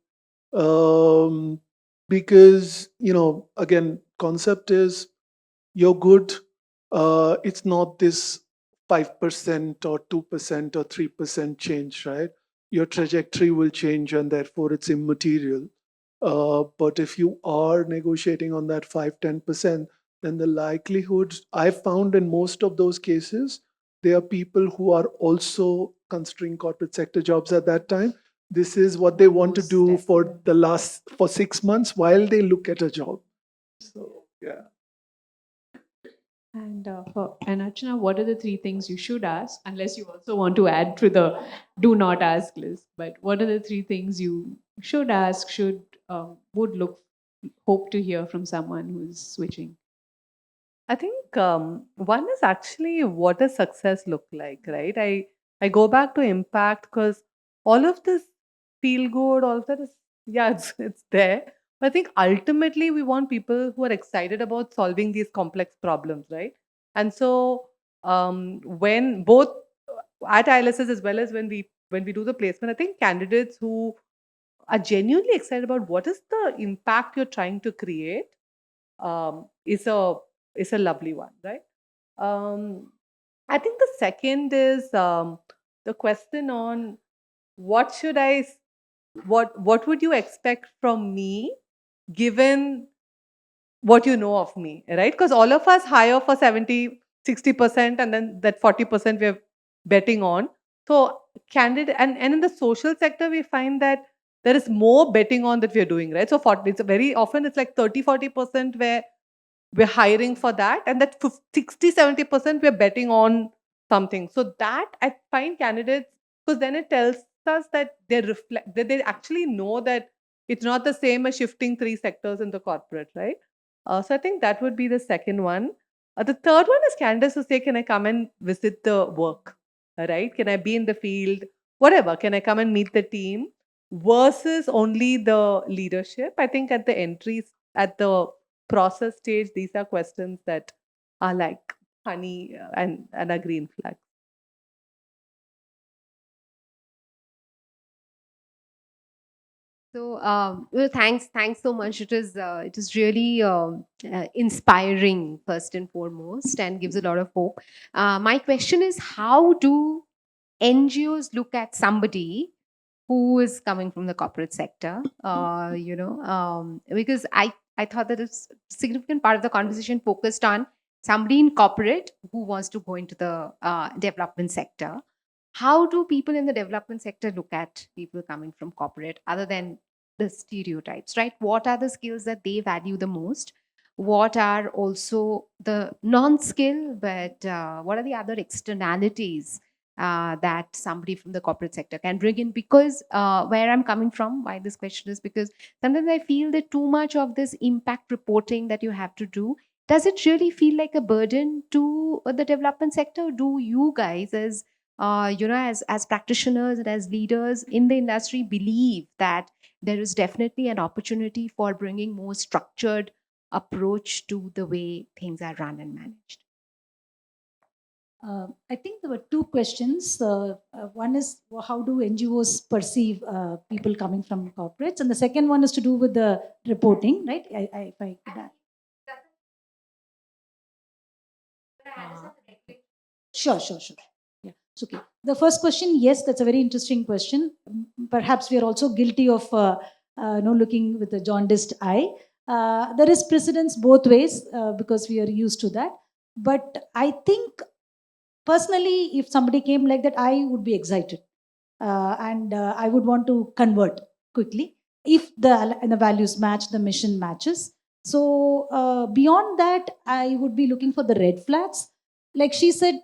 um, because again, concept is you're good. It's not this 5% or 2% or 3% change, right? Your trajectory will change and therefore it's immaterial. But if you are negotiating on that 5-10%, then the likelihood I've found in most of those cases, there are people who are also considering corporate sector jobs at that time. This is what they want to Most do definitely. for 6 months while they look at a job. So yeah. And Archana, what are the three things you should ask, unless you also want to add to the do not ask list? But what are the three things you should ask, would hope to hear from someone who's switching? I think one is actually what does success look like, right? I go back to impact because all of this feel good, all of that is yeah, it's there. But I think ultimately we want people who are excited about solving these complex problems, right? And so when both at ILSs as well as when we do the placement, I think candidates who are genuinely excited about what is the impact you're trying to create um, is a is a lovely one, right? Um, I think the second is the question on what should what would you expect from me given what you know of me, right? Because all of us hire for 70-60% and then that 40% we're betting on. So candid and in the social sector we find that there is more betting on that we're doing, right? So 40, it's very often it's like 30-40% where we're hiring for that and that 60-70% we're betting on something. So that I find candidates, because then it tells us that they actually know that it's not the same as shifting three sectors in the corporate, right? So I think that would be the second one. The third one is candidates who say, can I come and visit the work, right? Can I be in the field, whatever, can I come and meet the team, versus only the leadership. I think at the entries, at the process stage, these are questions that are like honey and a green flag. So, well, thanks so much. It is really inspiring first and foremost, and gives a lot of hope. My question is, how do NGOs look at somebody who is coming from the corporate sector? Because I thought that a significant part of the conversation focused on somebody in corporate who wants to go into the development sector. How do people in the development sector look at people coming from corporate other than the stereotypes, right? What are the skills that they value the most? What are also the non-skill, but what are the other externalities that somebody from the corporate sector can bring in? Because where I'm coming from, why this question is because sometimes I feel that too much of this impact reporting that you have to do, does it really feel like a burden to the development sector? Do you guys as practitioners and as leaders in the industry believe that there is definitely an opportunity for bringing more structured approach to the way things are run and managed? I think there were two questions. One is how do NGOs perceive people coming from corporates, and the second one is to do with the reporting, right? If I could add. Sure. Yeah. It's okay. The first question, yes, that's a very interesting question. Perhaps we are also guilty of looking with a jaundiced eye. There is precedence both ways because we are used to that. But I think personally, if somebody came like that, I would be excited and I would want to convert quickly if the values match, the mission matches. So beyond that, I would be looking for the red flags. Like she said,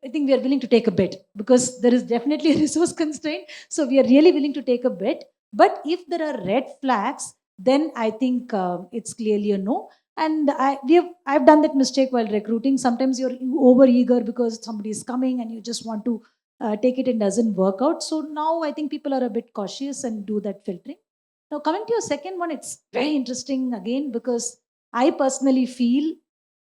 I think we are willing to take a bet because there is definitely a resource constraint. So we are really willing to take a bet. But if there are red flags, then I think it's clearly a no. And I've done that mistake while recruiting. Sometimes you're over eager because somebody is coming and you just want to take it and doesn't work out. So now I think people are a bit cautious and do that filtering. Now coming to your second one, it's very interesting again because I personally feel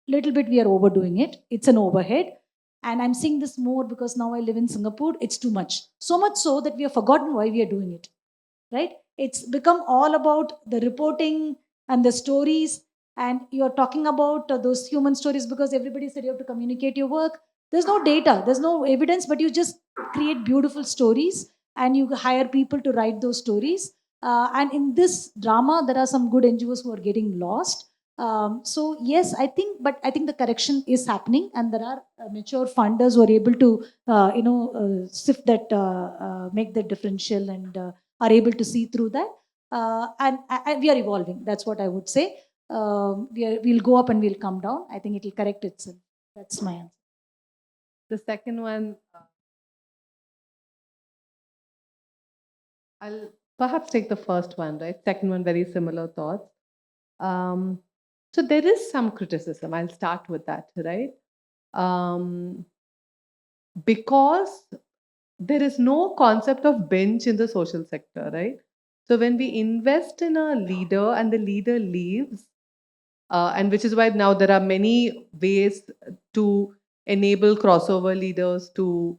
little bit we are overdoing it. It's an overhead. And I'm seeing this more because now I live in Singapore. It's too much. So much so that we have forgotten why we are doing it. Right? It's become all about the reporting and the stories. And you're talking about those human stories because everybody said you have to communicate your work. There's no data, there's no evidence, but you just create beautiful stories and you hire people to write those stories. And in this drama, there are some good NGOs who are getting lost. So yes, but I think the correction is happening, and there are mature funders who are able to, sift that, make the differential, and are able to see through that. And we are evolving. That's what I would say. We'll go up and we'll come down. I think it'll correct itself. That's my answer. The second one, I'll perhaps take the first one, right? Second one, very similar thoughts. So there is some criticism. I'll start with that, right? Because there is no concept of bench in the social sector, right? So when we invest in a leader and the leader leaves, and which is why now there are many ways to enable crossover leaders to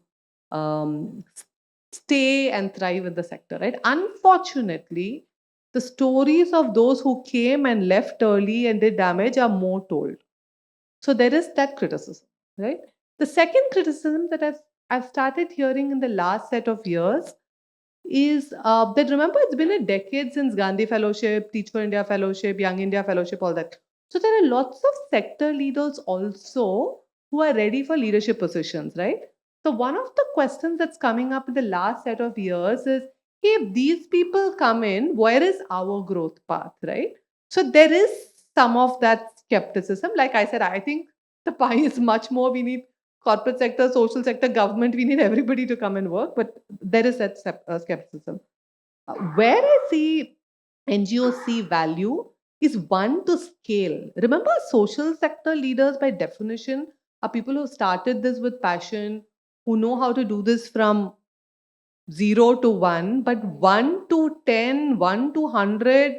stay and thrive in the sector, right? Unfortunately, the stories of those who came and left early and did damage are more told. So there is that criticism, right? The second criticism that I've started hearing in the last set of years is that, remember, it's been a decade since Gandhi Fellowship, Teach for India Fellowship, Young India Fellowship, all that. So there are lots of sector leaders also who are ready for leadership positions, right? So one of the questions that's coming up in the last set of years is, hey, if these people come in, where is our growth path, right? So there is some of that skepticism. Like I said, I think the pie is much more. We need corporate sector, social sector, government, we need everybody to come and work, but there is that skepticism. Where I see NGOs see value is one to scale. Remember, social sector leaders by definition are people who started this with passion, who know how to do this from 0 to 1, but 1 to 10, 1 to 100.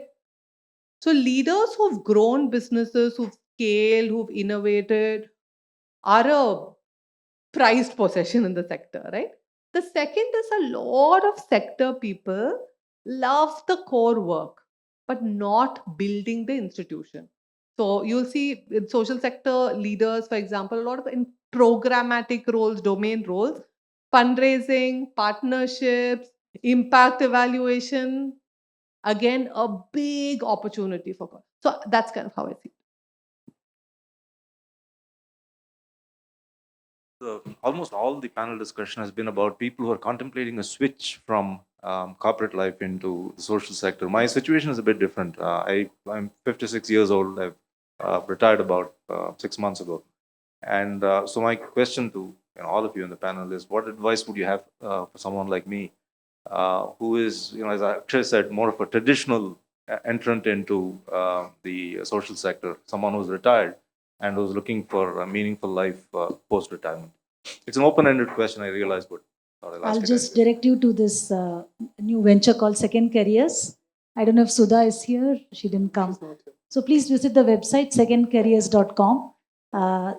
So leaders who've grown businesses, who've scaled, who've innovated, are a prized possession in the sector, right? The second is a lot of sector people love the core work, but not building the institution. So you'll see in social sector leaders, for example, a lot of in programmatic roles, domain roles, fundraising, partnerships, impact evaluation, again, a big opportunity for. So that's kind of how I see it. Almost all the panel discussion has been about people who are contemplating a switch from corporate life into the social sector. My situation is a bit different. I'm 56 years old. I've retired about 6 months ago. And so my question to all of you in the panel is, what advice would you have for someone like me, who is, as Akshay said, more of a traditional entrant into the social sector, someone who's retired and who's looking for a meaningful life post-retirement? It's an open-ended question, I realize, but I'll just direct you to this new venture called Second Careers. I don't know if Sudha is here. She didn't come. So please visit the website secondcareers.com.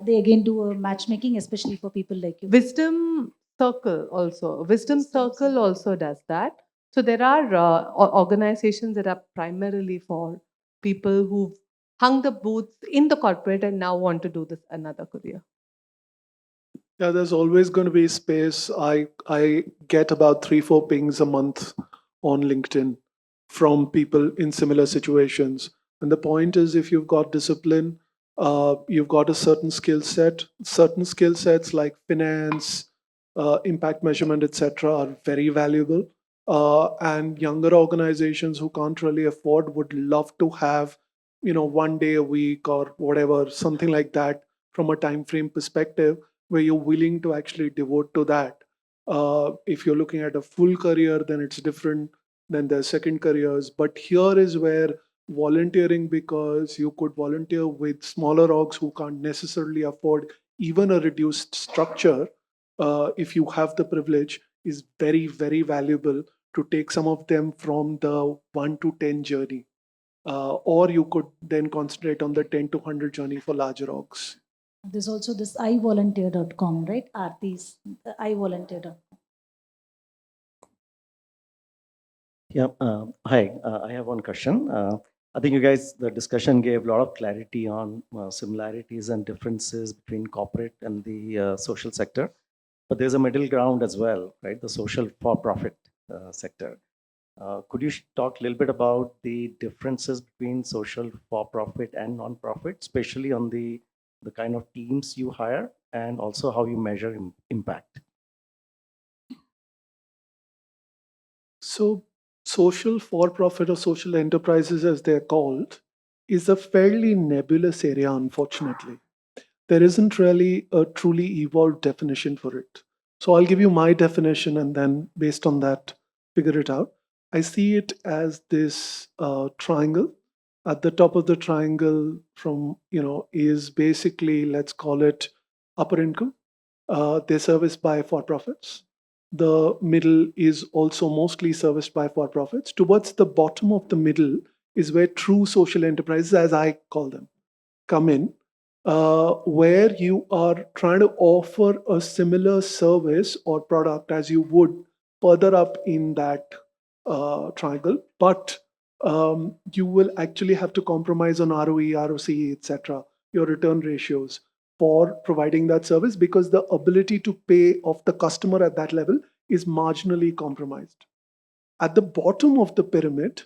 They again do a matchmaking, especially for people like you. Wisdom Circle also does that. So there are organizations that are primarily for people who've hung the boots in the corporate and now want to do this another career. Yeah, there's always going to be space. I get about 3-4 pings a month on LinkedIn from people in similar situations. And the point is, if you've got discipline, you've got a certain skill set. Certain skill sets like finance, impact measurement, etc., are very valuable. And younger organizations who can't really afford would love to have, 1 day a week or whatever, something like that, from a time frame perspective, where you're willing to actually devote to that. If you're looking at a full career, then it's different than their second careers. But here is where volunteering, because you could volunteer with smaller orgs who can't necessarily afford even a reduced structure, if you have the privilege, is very, very valuable to take some of them from the 1 to 10 journey. Or you could then concentrate on the 10 to 100 journey for larger orgs. There's also this ivolunteer.com, right? Aarti's ivolunteer.com. Yeah. Hi. I have one question. I think you guys, the discussion gave a lot of clarity on similarities and differences between corporate and the social sector. But there's a middle ground as well, right? The social for-profit sector. Could you talk a little bit about the differences between social for-profit and non-profit, especially on the kind of teams you hire and also how you measure impact? So, social for profit or social enterprises, as they're called, is a fairly nebulous area, unfortunately. There isn't really a truly evolved definition for it. So, I'll give you my definition and then, based on that, figure it out. I see it as this triangle. At the top of the triangle, is basically, let's call it upper income. They're serviced by for profits. The middle is also mostly serviced by for profits. Towards the bottom of the middle is where true social enterprises, as I call them, come in, where you are trying to offer a similar service or product as you would further up in that triangle, but you will actually have to compromise on ROE, ROC, etc., your return ratios for providing that service, because the ability to pay of the customer at that level is marginally compromised. At the bottom of the pyramid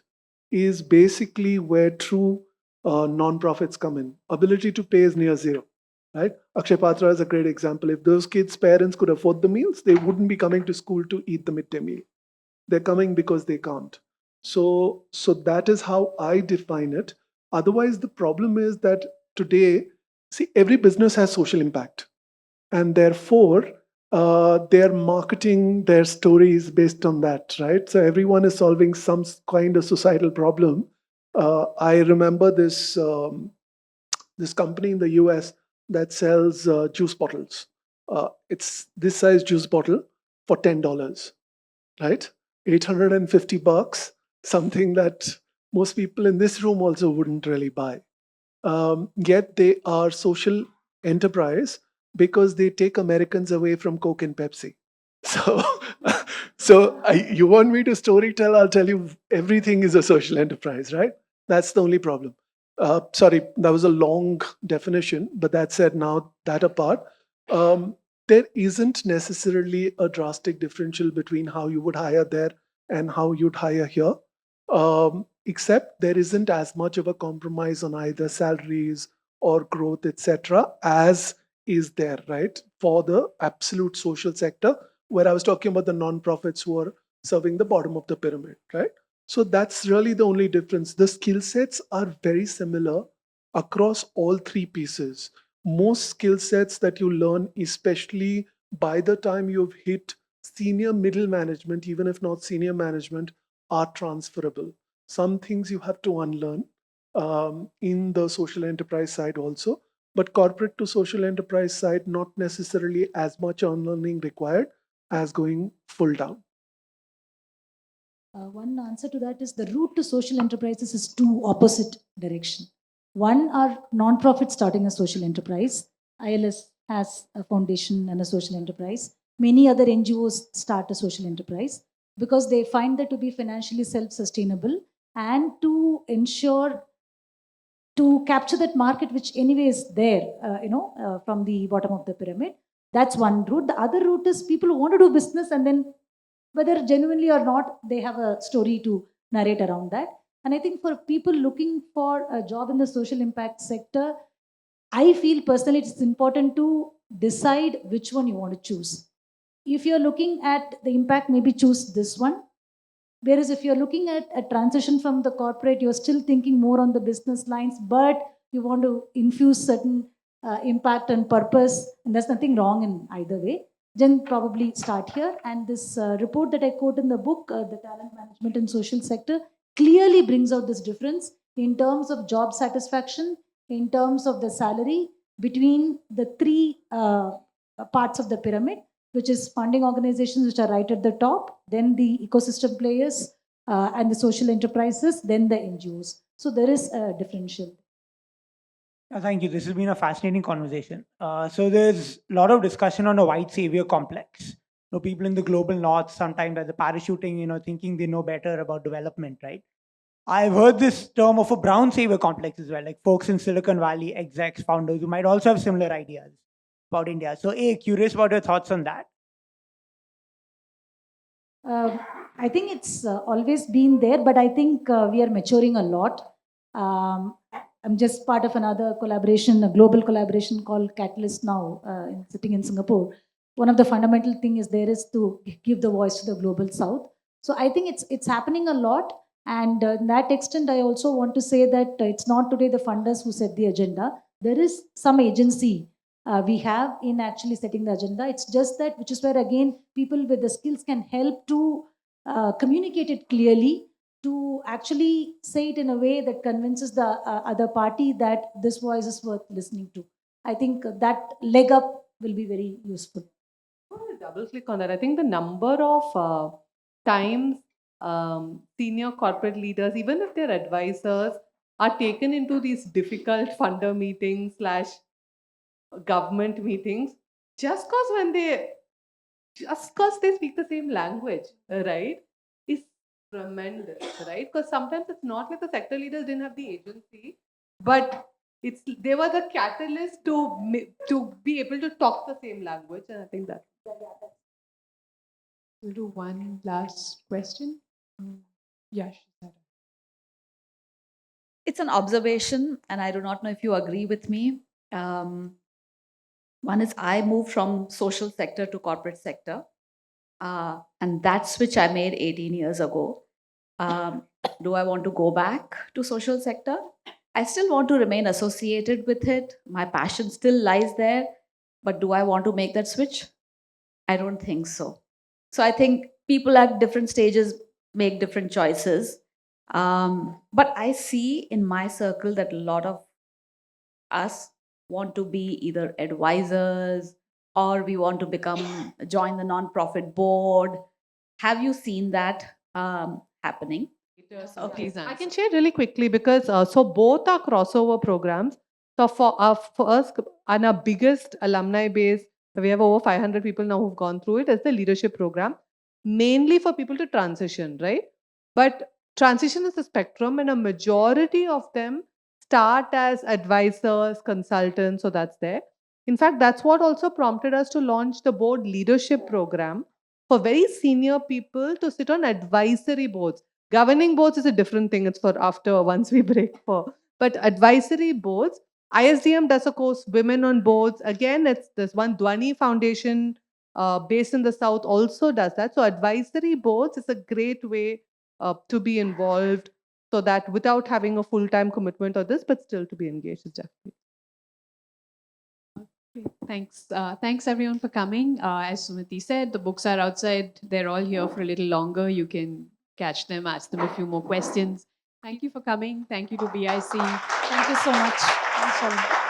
is basically where true non-profits come in. Ability to pay is near zero, right? Akshay Patra is a great example. If those kids' parents could afford the meals, they wouldn't be coming to school to eat the midday meal. They're coming because they can't. So that is how I define it. Otherwise, the problem is that today, see, every business has social impact, and therefore they're marketing their stories based on that, right? So everyone is solving some kind of societal problem. I remember this company in the US that sells juice bottles. It's this size juice bottle for $10, right? $850, something that most people in this room also wouldn't really buy. Yet they are social enterprise because they take Americans away from Coke and Pepsi. So, you want me to story tell? I'll tell you everything is a social enterprise, right? That's the only problem. Sorry, that was a long definition, but that said, now that apart, there isn't necessarily a drastic differential between how you would hire there and how you'd hire here. Except there isn't as much of a compromise on either salaries or growth, etc., as is there, right, for the absolute social sector, where I was talking about the non-profits who are serving the bottom of the pyramid, right? So that's really the only difference. The skill sets are very similar across all three pieces. Most skill sets that you learn, especially by the time you've hit senior middle management, even if not senior management, are transferable. Some things you have to unlearn in the social enterprise side also, but corporate to social enterprise side, not necessarily as much unlearning required as going full down. One answer to that is the route to social enterprises is two opposite direction. One are non-profits starting a social enterprise. ILS has a foundation and a social enterprise. Many other NGOs start a social enterprise because they find that to be financially self-sustainable and to ensure to capture that market which anyway is there, from the bottom of the pyramid. That's one route. The other route is people who want to do business, and then whether genuinely or not, they have a story to narrate around that. And I think for people looking for a job in the social impact sector, I feel personally it's important to decide which one you want to choose. If you're looking at the impact, maybe choose this one. Whereas if you're looking at a transition from the corporate, you're still thinking more on the business lines, but you want to infuse certain impact and purpose, and there's nothing wrong in either way, then probably start here. And this report that I quote in the book, The Talent Management and Social Sector, clearly brings out this difference in terms of job satisfaction, in terms of the salary between the three parts of the pyramid, which is funding organizations, which are right at the top, then the ecosystem players and the social enterprises, then the NGOs. So there is a differential. Thank you. This has been a fascinating conversation. So there's a lot of discussion on a white savior complex. People in the global north sometimes are the parachuting, thinking they know better about development, right? I've heard this term of a brown savior complex as well, like folks in Silicon Valley, execs, founders who might also have similar ideas about India. So, curious about your thoughts on that. I think it's always been there, but I think we are maturing a lot. I'm just part of another collaboration, a global collaboration called Catalyst now, sitting in Singapore. One of the fundamental thing is there is to give the voice to the global south. So I think it's happening a lot. And in that extent, I also want to say that it's not today the funders who set the agenda. There is some agency we have in actually setting the agenda. It's just that, which is where again people with the skills can help to communicate it clearly, to actually say it in a way that convinces the other party that this voice is worth listening to. I think that leg up will be very useful. I want to double click on that. I think the number of times senior corporate leaders, even if they're advisors, are taken into these difficult funder meetings / government meetings just because they speak the same language, right? Is tremendous, right? Because sometimes it's not like the sector leaders didn't have the agency, but they were the catalyst to be able to talk the same language, and I think that. We'll do one last question. Yeah. It's an observation, and I do not know if you agree with me. One is I moved from social sector to corporate sector, and that switch I made 18 years ago. Do I want to go back to social sector? I still want to remain associated with it. My passion still lies there, but do I want to make that switch? I don't think so. So I think people at different stages make different choices. But I see in my circle that a lot of us want to be either advisors or we want to join the nonprofit board. Have you seen that happening? Okay, I can share really quickly because so both are crossover programs. So for our first and our biggest alumni base, we have over 500 people now who've gone through it as the leadership program, mainly for people to transition, right? But transition is a spectrum, and a majority of them start as advisors, consultants, so that's there. In fact, that's what also prompted us to launch the board leadership program for very senior people to sit on advisory boards. Governing boards is a different thing. It's for after once we break for. But advisory boards, ISDM does a course, Women on Boards. Again, it's this one Dwani Foundation based in the South also does that. So advisory boards is a great way to be involved so that without having a full-time commitment or this, but still to be engaged is definitely. Great. Thanks. Thanks everyone for coming. As Sumathy said, the books are outside. They're all here for a little longer. You can catch them, ask them a few more questions. Thank you for coming. Thank you to BIC. Thank you so much. Thanks, Sharon.